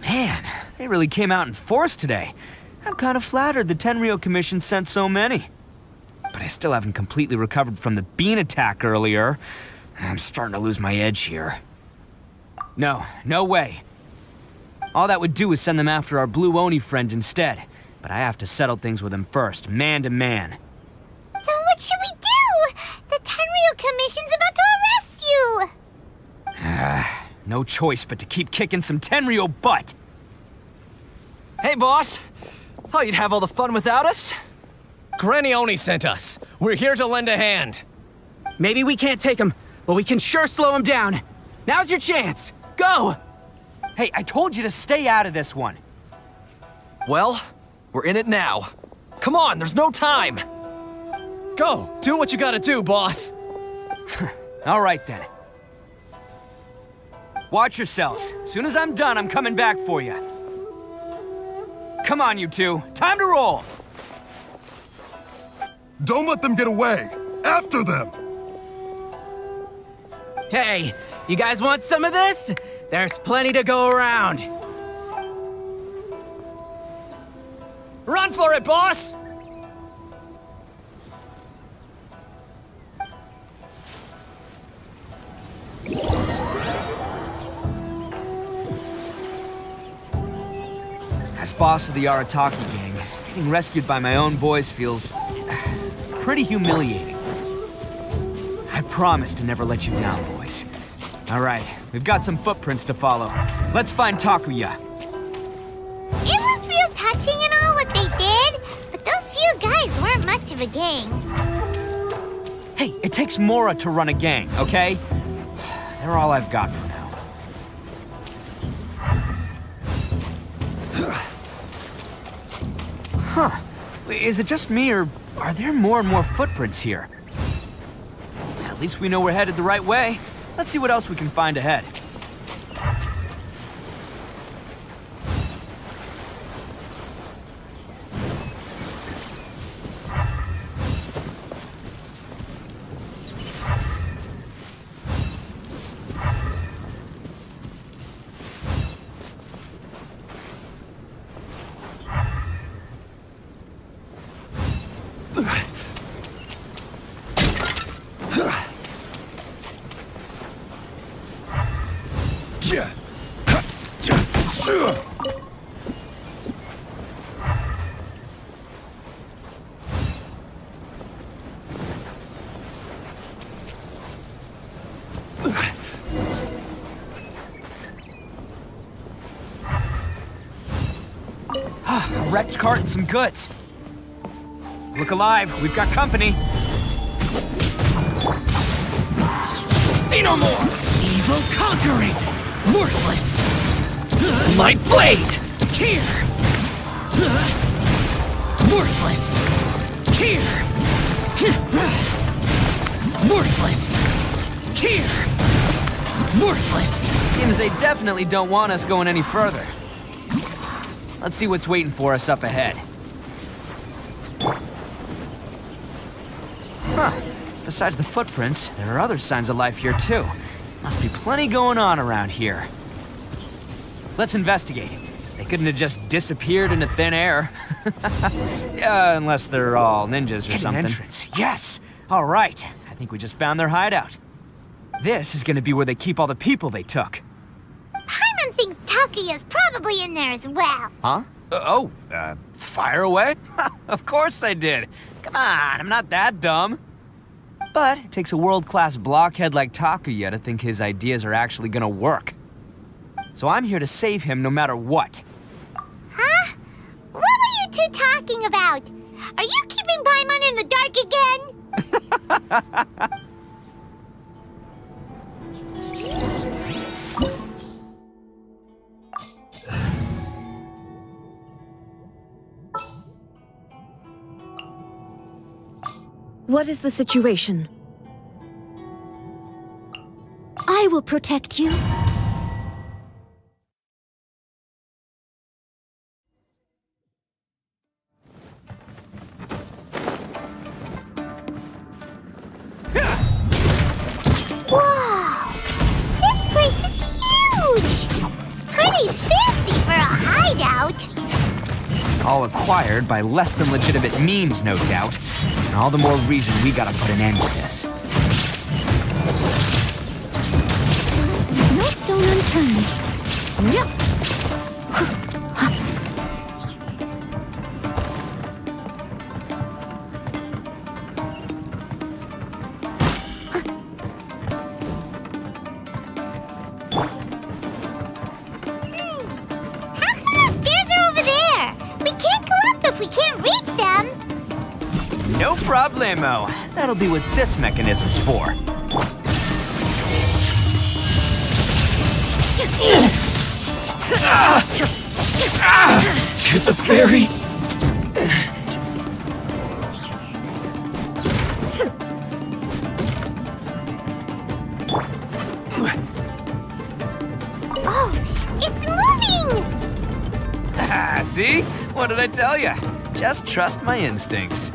Man, they really came out in force today. I'm kind of flattered the Tenryou Commission sent so many. But I still haven't completely recovered from the bean attack earlier. I'm starting to lose my edge here. No way. All that would do is send them after our Blue Oni friend instead. But I have to settle things with him first, man to man. Then what should we do? The Tenryou Commission's about to arrest you! No choice but to keep kicking some Tenryou butt. Hey, boss. Thought you'd have all the fun without us? Granny Oni sent us. We're here to lend a hand. Maybe we can't take him, but we can sure slow him down. Now's your chance. Go! Hey, I told you to stay out of this one. Well, we're in it now. Come on, there's no time. Go, do what you gotta do, boss. All right then. Watch yourselves. Soon as I'm done, I'm coming back for you. Come on, you two. Time to roll. Don't let them get away. After them. Hey, you guys want some of this? There's plenty to go around. Run for it, boss! As boss of the Arataki gang, getting rescued by my own boys feels pretty humiliating. I promise to never let you down, boys. All right, we've got some footprints to follow. Let's find Takuya. It was real touching and all what they did, but those few guys weren't much of a gang. Hey, it takes Mora to run a gang, okay? They're all I've got for now. Huh. Is it just me, or are there more and more footprints here? At least we know we're headed the right way. Let's see what else we can find ahead. A wrecked cart and some goods. Look alive, we've got company. See no more! Evil conquering! Worthless! My blade! Here! Worthless! Here! Worthless! Here! Worthless! Seems they definitely don't want us going any further. Let's see what's waiting for us up ahead. Huh. Besides the footprints, there are other signs of life here too. Must be plenty going on around here. Let's investigate. They couldn't have just disappeared into thin air. Yeah, unless they're all ninjas or something. Entrance. Yes! All right. I think we just found their hideout. This is gonna be where they keep all the people they took. Paimon thinks Takuya's probably in there as well. Huh? Fire away? Of course I did. Come on, I'm not that dumb. But it takes a world-class blockhead like Takuya to think his ideas are actually gonna work. So I'm here to save him no matter what. Huh? What were you two talking about? Are you keeping Paimon in the dark again? What is the situation? I will protect you. Wow! This place is huge! Pretty fancy for a hideout. All acquired by less than legitimate means, no doubt. And all the more reason we gotta put an end to this. No stone unturned. Yep. How come the stairs are over there? We can't go up if we can't reach them. No problemo. That'll be what this mechanism's for. To the ferry! Oh, it's moving! See? What did I tell you? Just trust my instincts.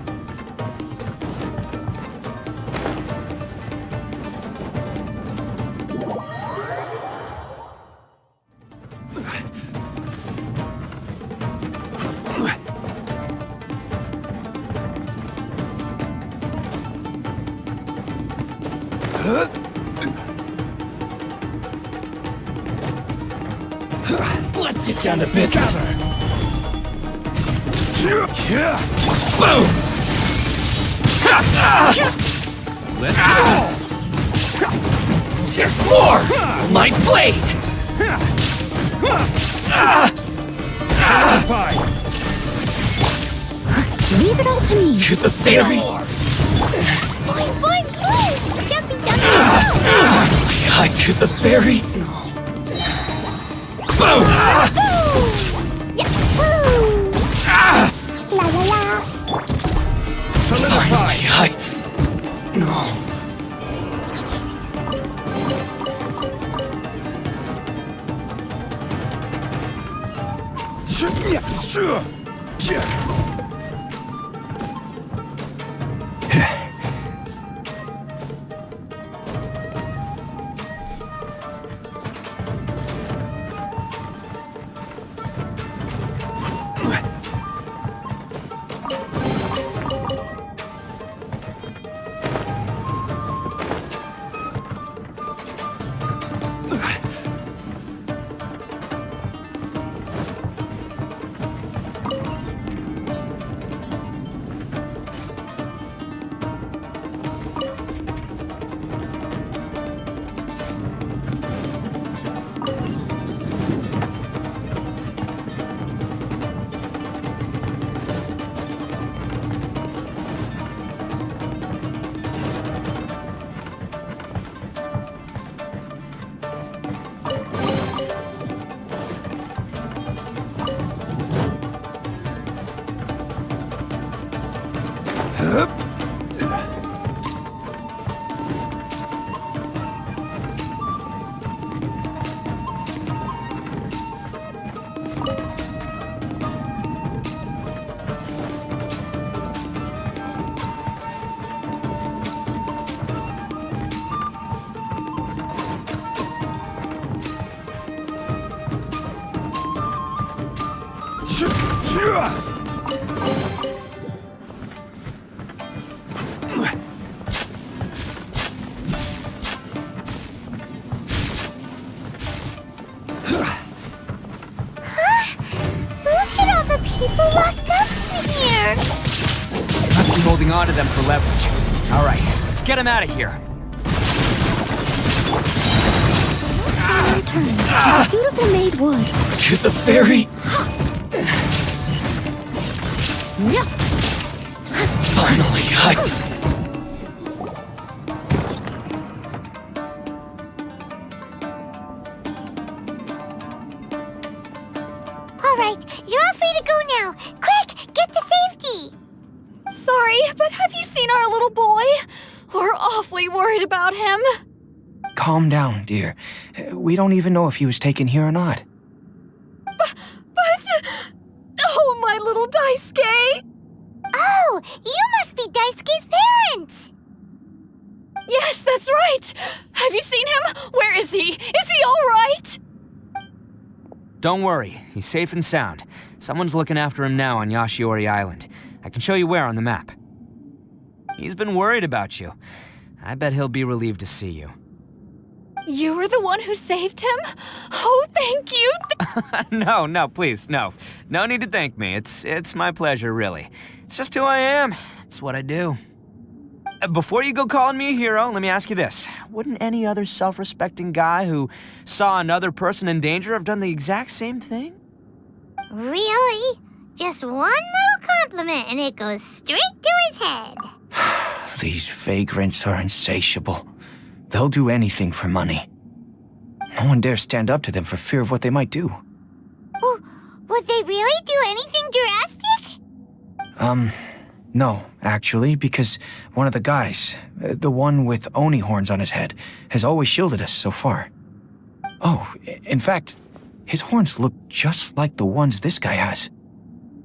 Let's get down to business! Boom! Let's go! There's more! My blade! Leave it all to me. To the ferry! Boing, boing, boing! Jumping down the Hide to the ferry! Boom! Yahoo! La la la! Finally, No. Look at all the people locked up in here! Must be holding on to them for leverage. All right, let's get him out of here. She's a dutiful maid would. To the very... Finally, All right, you're all free to go now. Quick, get to safety! Sorry, but have you seen our little boy? We're awfully worried about him. Calm down, dear. We don't even know if he was taken here or not. But... Oh, my little Daisuke! Oh, you must be Daisuke's parents! Yes, that's right! Have you seen him? Where is he? Is he all right? Don't worry, he's safe and sound. Someone's looking after him now on Yashiori Island. I can show you where on the map. He's been worried about you. I bet he'll be relieved to see you. You were the one who saved him? Oh, thank you! No, please, no. No need to thank me. It's my pleasure, really. It's just who I am. It's what I do. Before you go calling me a hero, let me ask you this. Wouldn't any other self-respecting guy who saw another person in danger have done the exact same thing? Really? Just one little compliment and it goes straight to his head. These vagrants are insatiable. They'll do anything for money. No one dares stand up to them for fear of what they might do. Would they really do anything drastic? No, actually, because one of the guys, the one with Oni horns on his head, has always shielded us so far. Oh, in fact, his horns look just like the ones this guy has.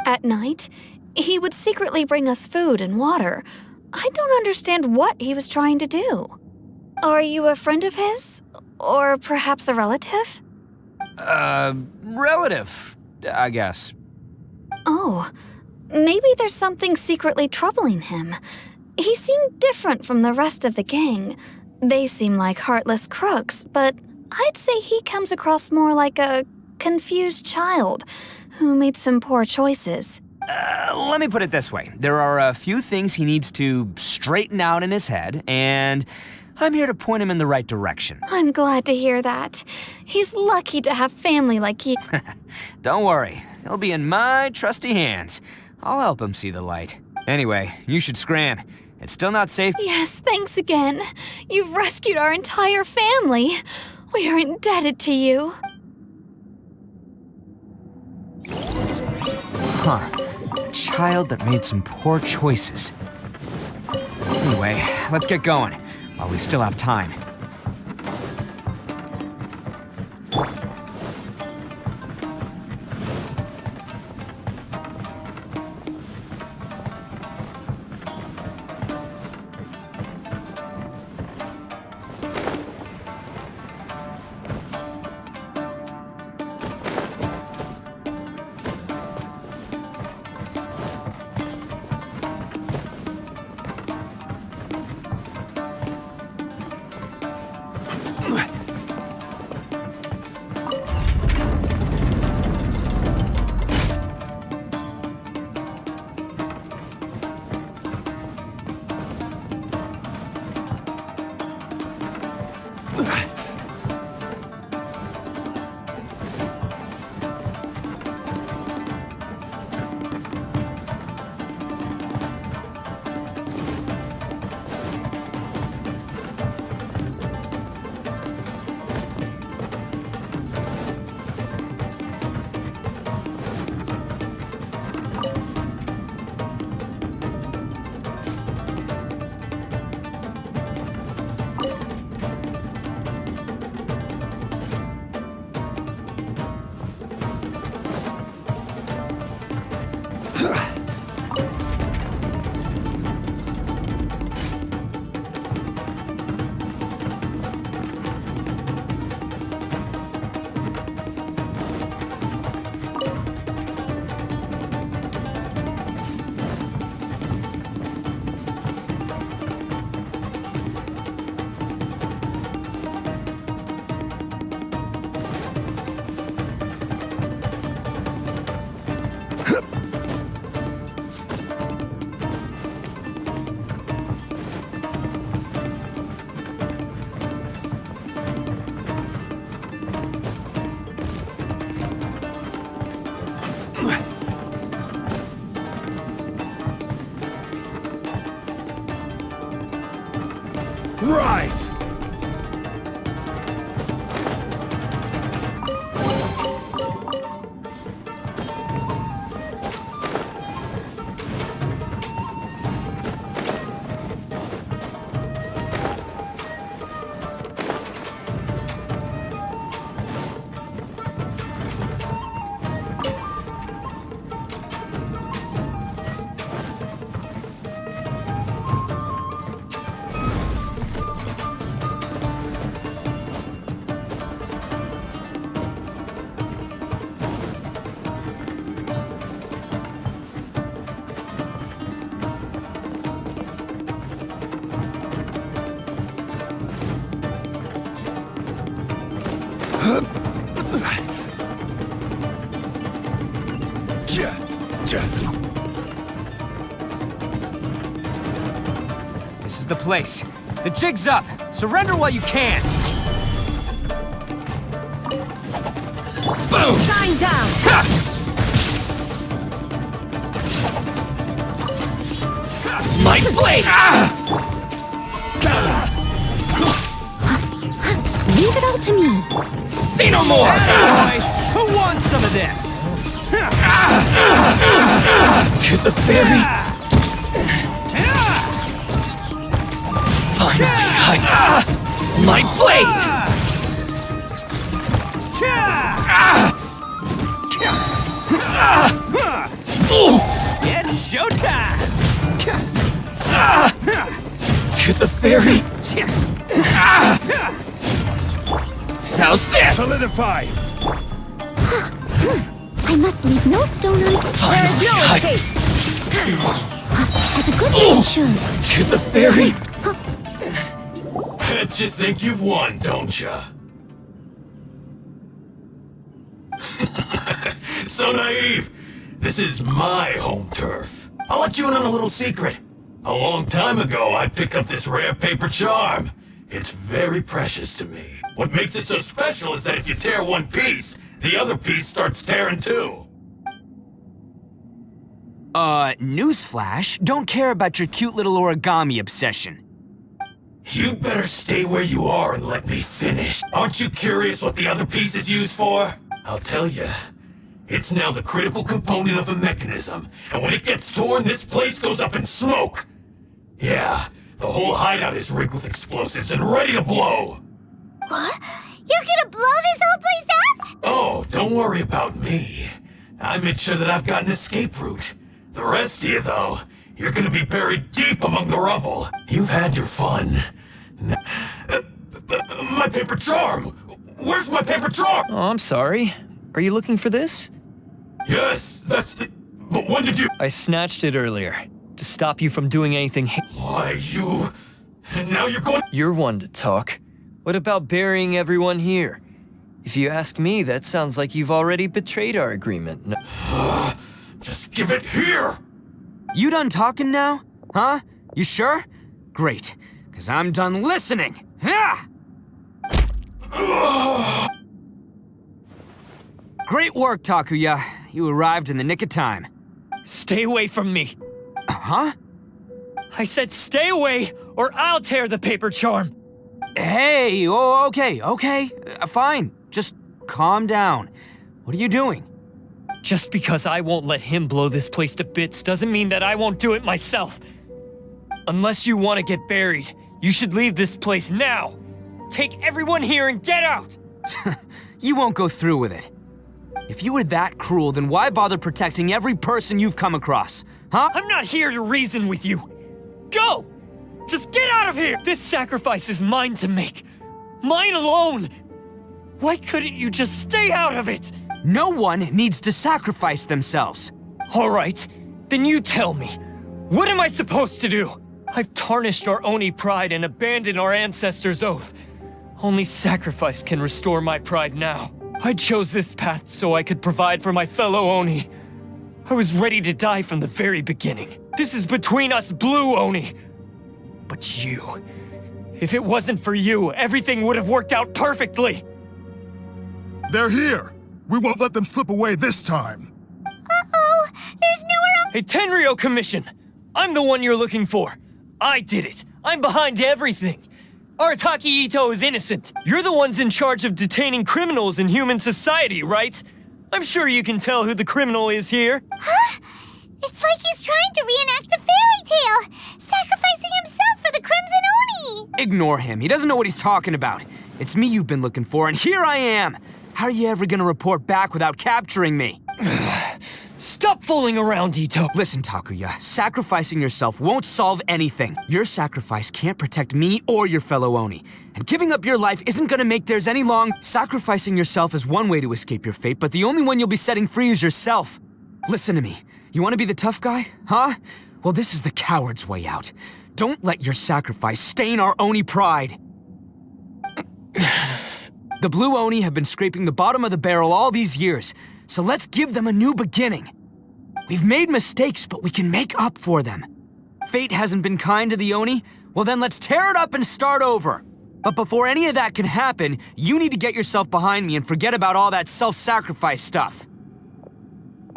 At night, he would secretly bring us food and water. I don't understand what he was trying to do. Are you a friend of his? Or perhaps a relative? Relative, I guess. Oh, maybe there's something secretly troubling him. He seemed different from the rest of the gang. They seem like heartless crooks, but I'd say he comes across more like a confused child who made some poor choices. Let me put it this way. There are a few things he needs to straighten out in his head, and I'm here to point him in the right direction. I'm glad to hear that. He's lucky to have family like you. Don't worry, he'll be in my trusty hands. I'll help him see the light. Anyway, you should scram. It's still not safe. Yes, thanks again. You've rescued our entire family. We are indebted to you. Huh. A child that made some poor choices. Anyway, let's get going, while we still have time. This is the place. The jig's up. Surrender while you can. Boom! Shine down! Light blade! Leave it all to me. Say no more! Boy, who wants some of this? To the fairy. Finally, Light blade! It's showtime! To the fairy. How's this? Solidify! I must leave no stone unturned. There is no escape. As a good man should. To the fairy. Bet you think you've won, don't ya? So naive. This is my home turf. I'll let you in on a little secret. A long time ago, I picked up this rare paper charm. It's very precious to me. What makes it so special is that if you tear one piece, the other piece starts tearing too. Newsflash, don't care about your cute little origami obsession. You better stay where you are and let me finish. Aren't you curious what the other piece is used for? I'll tell you. It's now the critical component of a mechanism, and when it gets torn, this place goes up in smoke. Yeah, the whole hideout is rigged with explosives and ready to blow. What? You're gonna blow this whole place up? Oh, don't worry about me. I made sure that I've got an escape route. The rest of you, though, you're gonna be buried deep among the rubble. You've had your fun. My paper charm! Where's my paper charm? Oh, I'm sorry. Are you looking for this? Yes, that's it. But when did you... I snatched it earlier, to stop you from doing anything. Why, you... And now you're going... You're one to talk. What about burying everyone here? If you ask me, that sounds like you've already betrayed our agreement. No. Just give it here! You done talking now? Huh? You sure? Great, because I'm done listening. Ha! Great work, Takuya. You arrived in the nick of time. Stay away from me. Huh? I said stay away, or I'll tear the paper charm. Hey, oh, okay. Fine. Just calm down. What are you doing? Just because I won't let him blow this place to bits doesn't mean that I won't do it myself. Unless you want to get buried, you should leave this place now. Take everyone here and get out! You won't go through with it. If you were that cruel, then why bother protecting every person you've come across? Huh? I'm not here to reason with you. Go! Just get out of here! This sacrifice is mine to make. Mine alone! Why couldn't you just stay out of it? No one needs to sacrifice themselves. All right, then you tell me. What am I supposed to do? I've tarnished our Oni pride and abandoned our ancestors' oath. Only sacrifice can restore my pride now. I chose this path so I could provide for my fellow Oni. I was ready to die from the very beginning. This is between us blue Oni. But you... If it wasn't for you, everything would have worked out perfectly. They're here. We won't let them slip away this time. Uh-oh, there's nowhere else. Hey, Tenryo Commission! I'm the one you're looking for. I did it. I'm behind everything. Arataki Itto is innocent. You're the ones in charge of detaining criminals in human society, right? I'm sure you can tell who the criminal is here. Huh? It's like he's trying to reenact the fairy tale, sacrificing himself for the Crimson Oni. Ignore him. He doesn't know what he's talking about. It's me you've been looking for, and here I am. How are you ever gonna report back without capturing me? Stop fooling around, Itto. Listen, Takuya, sacrificing yourself won't solve anything. Your sacrifice can't protect me or your fellow Oni. And giving up your life isn't gonna make theirs any long. Sacrificing yourself is one way to escape your fate, but the only one you'll be setting free is yourself. Listen to me. You wanna be the tough guy, huh? Well, this is the coward's way out. Don't let your sacrifice stain our Oni pride. The blue Oni have been scraping the bottom of the barrel all these years, so let's give them a new beginning. We've made mistakes, but we can make up for them. Fate hasn't been kind to the Oni? Well then let's tear it up and start over. But before any of that can happen, you need to get yourself behind me and forget about all that self-sacrifice stuff.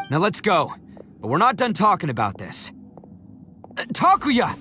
Now let's go. But we're not done talking about this. Takuya!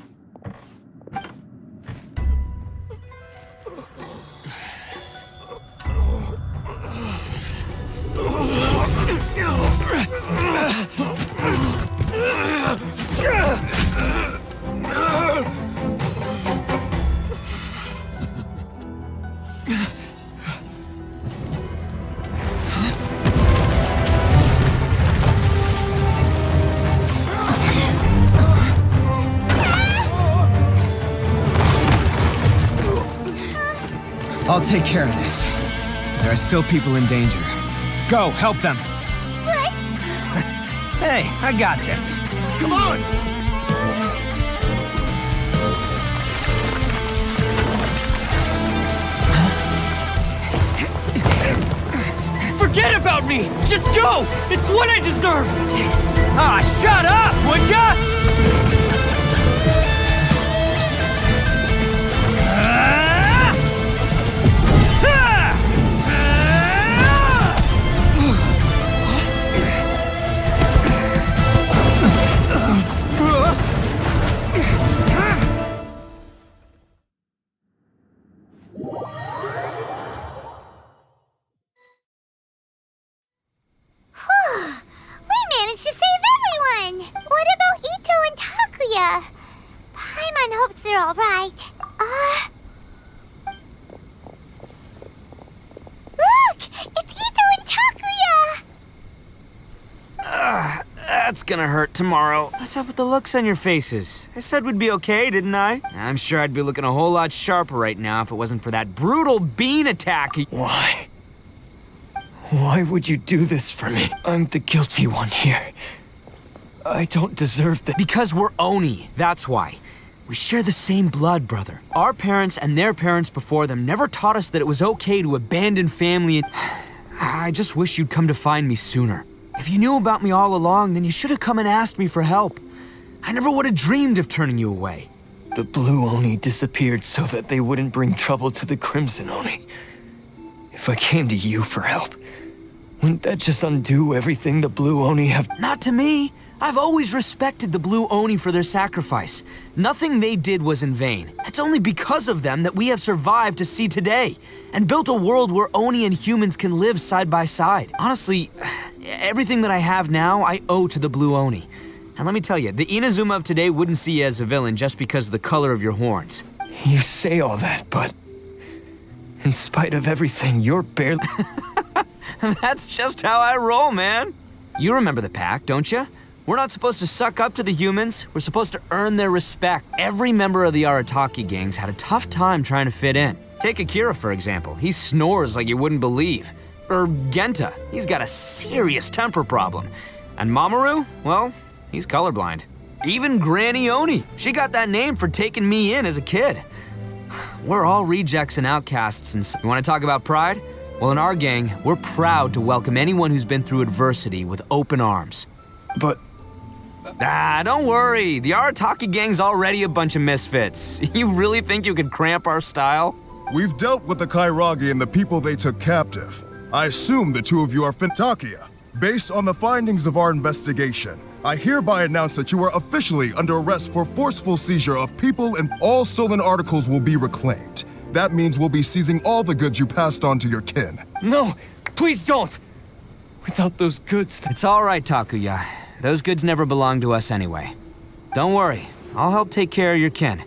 I'll take care of this. There are still people in danger. Go, help them. What? Hey, I got this. Come on! Forget about me! Just go! It's what I deserve! Ah, shut up, would ya? We managed to save everyone! What about Itto and Takuya? Paimon hopes they're alright. Look! It's Itto and Takuya! That's gonna hurt tomorrow. What's up with the looks on your faces? I said we'd be okay, didn't I? I'm sure I'd be looking a whole lot sharper right now if it wasn't for that brutal bean attack. Why? Why would you do this for me? I'm the guilty one here. I don't deserve this. Because we're Oni, that's why. We share the same blood, brother. Our parents and their parents before them never taught us that it was okay to abandon family and... I just wish you'd come to find me sooner. If you knew about me all along, then you should have come and asked me for help. I never would have dreamed of turning you away. The Blue Oni disappeared so that they wouldn't bring trouble to the Crimson Oni. If I came to you for help, wouldn't that just undo everything the Blue Oni have... Not to me. I've always respected the Blue Oni for their sacrifice. Nothing they did was in vain. It's only because of them that we have survived to see today, and built a world where Oni and humans can live side by side. Honestly, everything that I have now, I owe to the Blue Oni. And let me tell you, the Inazuma of today wouldn't see you as a villain just because of the color of your horns. You say all that, but... in spite of everything, you're barely... That's just how I roll, man. You remember the pact, don't you? We're not supposed to suck up to the humans. We're supposed to earn their respect. Every member of the Arataki gangs had a tough time trying to fit in. Take Akira, for example. He snores like you wouldn't believe. Or Genta. He's got a serious temper problem. And Mamoru, well, he's colorblind. Even Granny Oni. She got that name for taking me in as a kid. We're all rejects and outcasts, and you want to talk about pride? Well, in our gang, we're proud to welcome anyone who's been through adversity with open arms. But... don't worry. The Arataki gang's already a bunch of misfits. You really think you could cramp our style? We've dealt with the Kairagi and the people they took captive. I assume the two of you are Takuya. Based on the findings of our investigation, I hereby announce that you are officially under arrest for forceful seizure of people, and all stolen articles will be reclaimed. That means we'll be seizing all the goods you passed on to your kin. No, please don't! Without those goods... It's all right, Takuya. Those goods never belonged to us anyway. Don't worry, I'll help take care of your kin.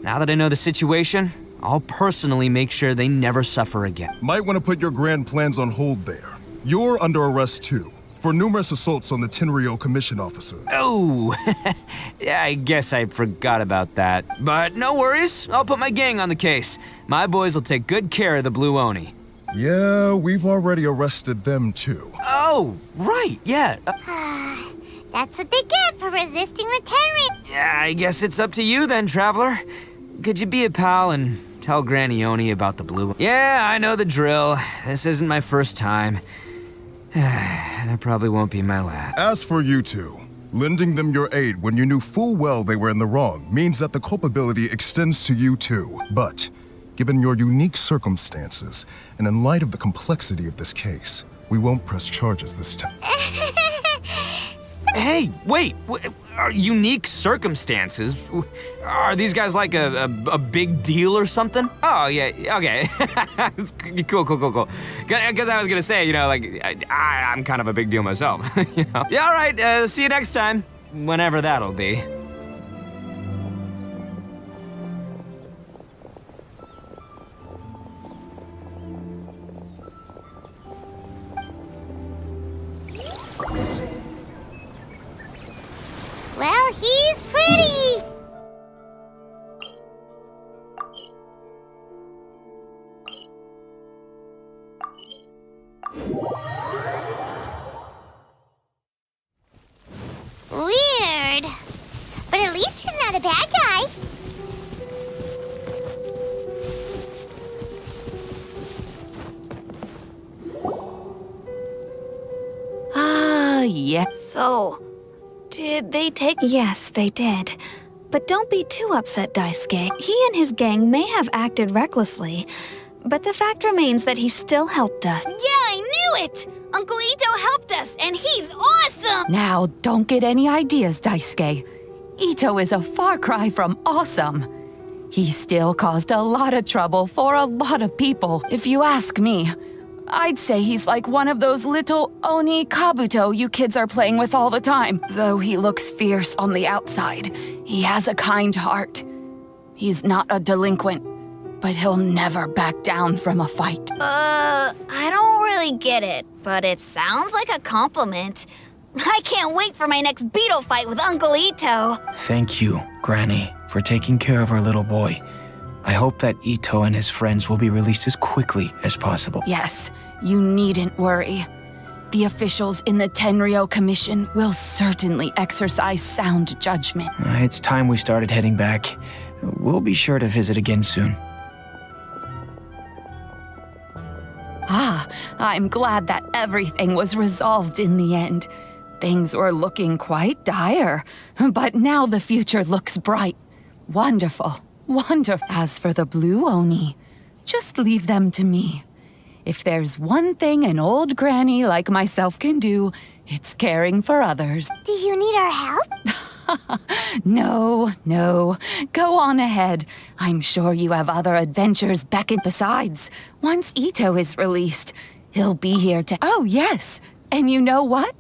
Now that I know the situation, I'll personally make sure they never suffer again. Might want to put your grand plans on hold there. You're under arrest too, for numerous assaults on the Tenryou Commission officer. Oh, yeah, I guess I forgot about that. But no worries, I'll put my gang on the case. My boys will take good care of the Blue Oni. Yeah, we've already arrested them too. Oh, right, yeah. That's what they get for resisting the Tenryou. Yeah, I guess it's up to you then, Traveler. Could you be a pal and tell Granny Oni about the Blue... Yeah, I know the drill. This isn't my first time. And it probably won't be my last. As for you two, Lending them your aid when you knew full well they were in the wrong means that the culpability extends to you too. But, given your unique circumstances, and in light of the complexity of this case, we won't press charges this time. Hey, wait! Are unique circumstances? Are these guys like a big deal or something? Oh, yeah, okay. Cool. Because I was gonna say, I'm kind of a big deal myself, Yeah, all right, see you next time. Whenever that'll be. Well, he's pretty! Weird. But at least he's not a bad guy. Ah, yes. So, did they take— Yes, they did. But don't be too upset, Daisuke. He and his gang may have acted recklessly, but the fact remains that he still helped us. Yeah, I knew it! Uncle Itto helped us, and he's awesome! Now, don't get any ideas, Daisuke. Itto is a far cry from awesome. He still caused a lot of trouble for a lot of people, if you ask me. I'd say he's like one of those little Oni Kabuto you kids are playing with all the time. Though he looks fierce on the outside, he has a kind heart. He's not a delinquent, but he'll never back down from a fight. I don't really get it, but it sounds like a compliment. I can't wait for my next beetle fight with Uncle Itto. Thank you, Granny, for taking care of our little boy. I hope that Itto and his friends will be released as quickly as possible. Yes, you needn't worry. The officials in the Tenryou Commission will certainly exercise sound judgment. It's time we started heading back. We'll be sure to visit again soon. Ah, I'm glad that everything was resolved in the end. Things were looking quite dire, but now the future looks bright. Wonderful. As for the Blue Oni, just leave them to me. If there's one thing an old granny like myself can do, it's caring for others. Do you need our help? No. Go on ahead. I'm sure you have other adventures beckoned. Besides, once Itto is released, he'll be here to— Oh, yes. And you know what?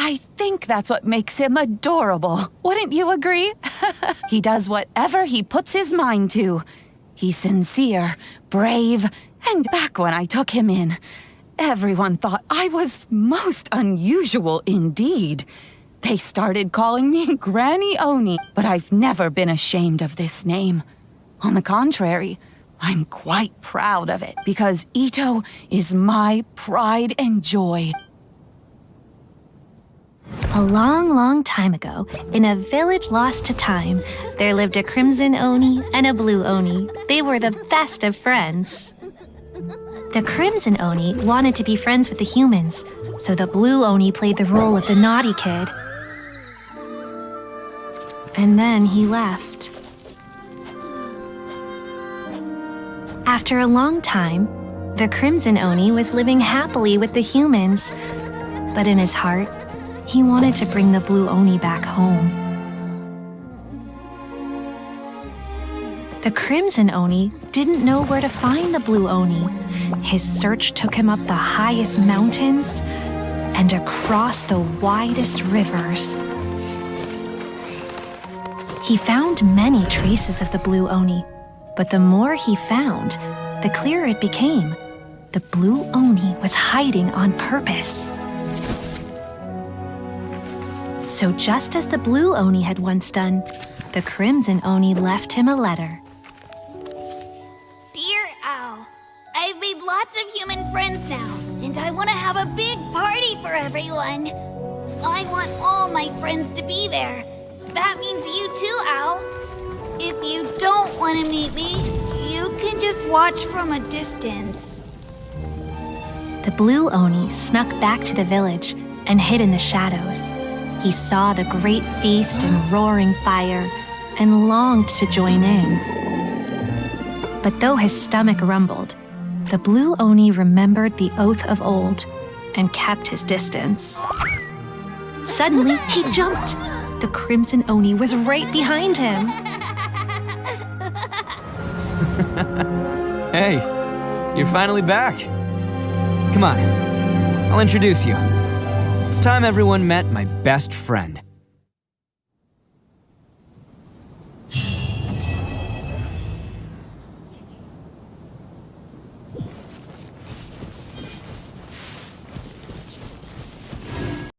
I think that's what makes him adorable. Wouldn't you agree? He does whatever he puts his mind to. He's sincere, brave, and back when I took him in, everyone thought I was most unusual indeed. They started calling me Granny Oni, but I've never been ashamed of this name. On the contrary, I'm quite proud of it because Itto is my pride and joy. A long time ago, in a village lost to time, there lived a crimson Oni and a blue Oni. They were the best of friends. The crimson Oni wanted to be friends with the humans, so the blue Oni played the role of the naughty kid. And then he left. After a long time, the crimson Oni was living happily with the humans, but in his heart, he wanted to bring the blue Oni back home. The crimson Oni didn't know where to find the blue Oni. His search took him up the highest mountains and across the widest rivers. He found many traces of the blue Oni, but the more he found, the clearer it became. The blue Oni was hiding on purpose. So just as the blue Oni had once done, the crimson Oni left him a letter. Dear Owl, I've made lots of human friends now, and I want to have a big party for everyone. I want all my friends to be there. That means you too, Owl. If you don't want to meet me, you can just watch from a distance. The blue Oni snuck back to the village and hid in the shadows. He saw the great feast and roaring fire and longed to join in. But though his stomach rumbled, the blue Oni remembered the oath of old and kept his distance. Suddenly, he jumped. The Crimson Oni was right behind him. Hey, you're finally back. Come on, I'll introduce you. It's time everyone met my best friend.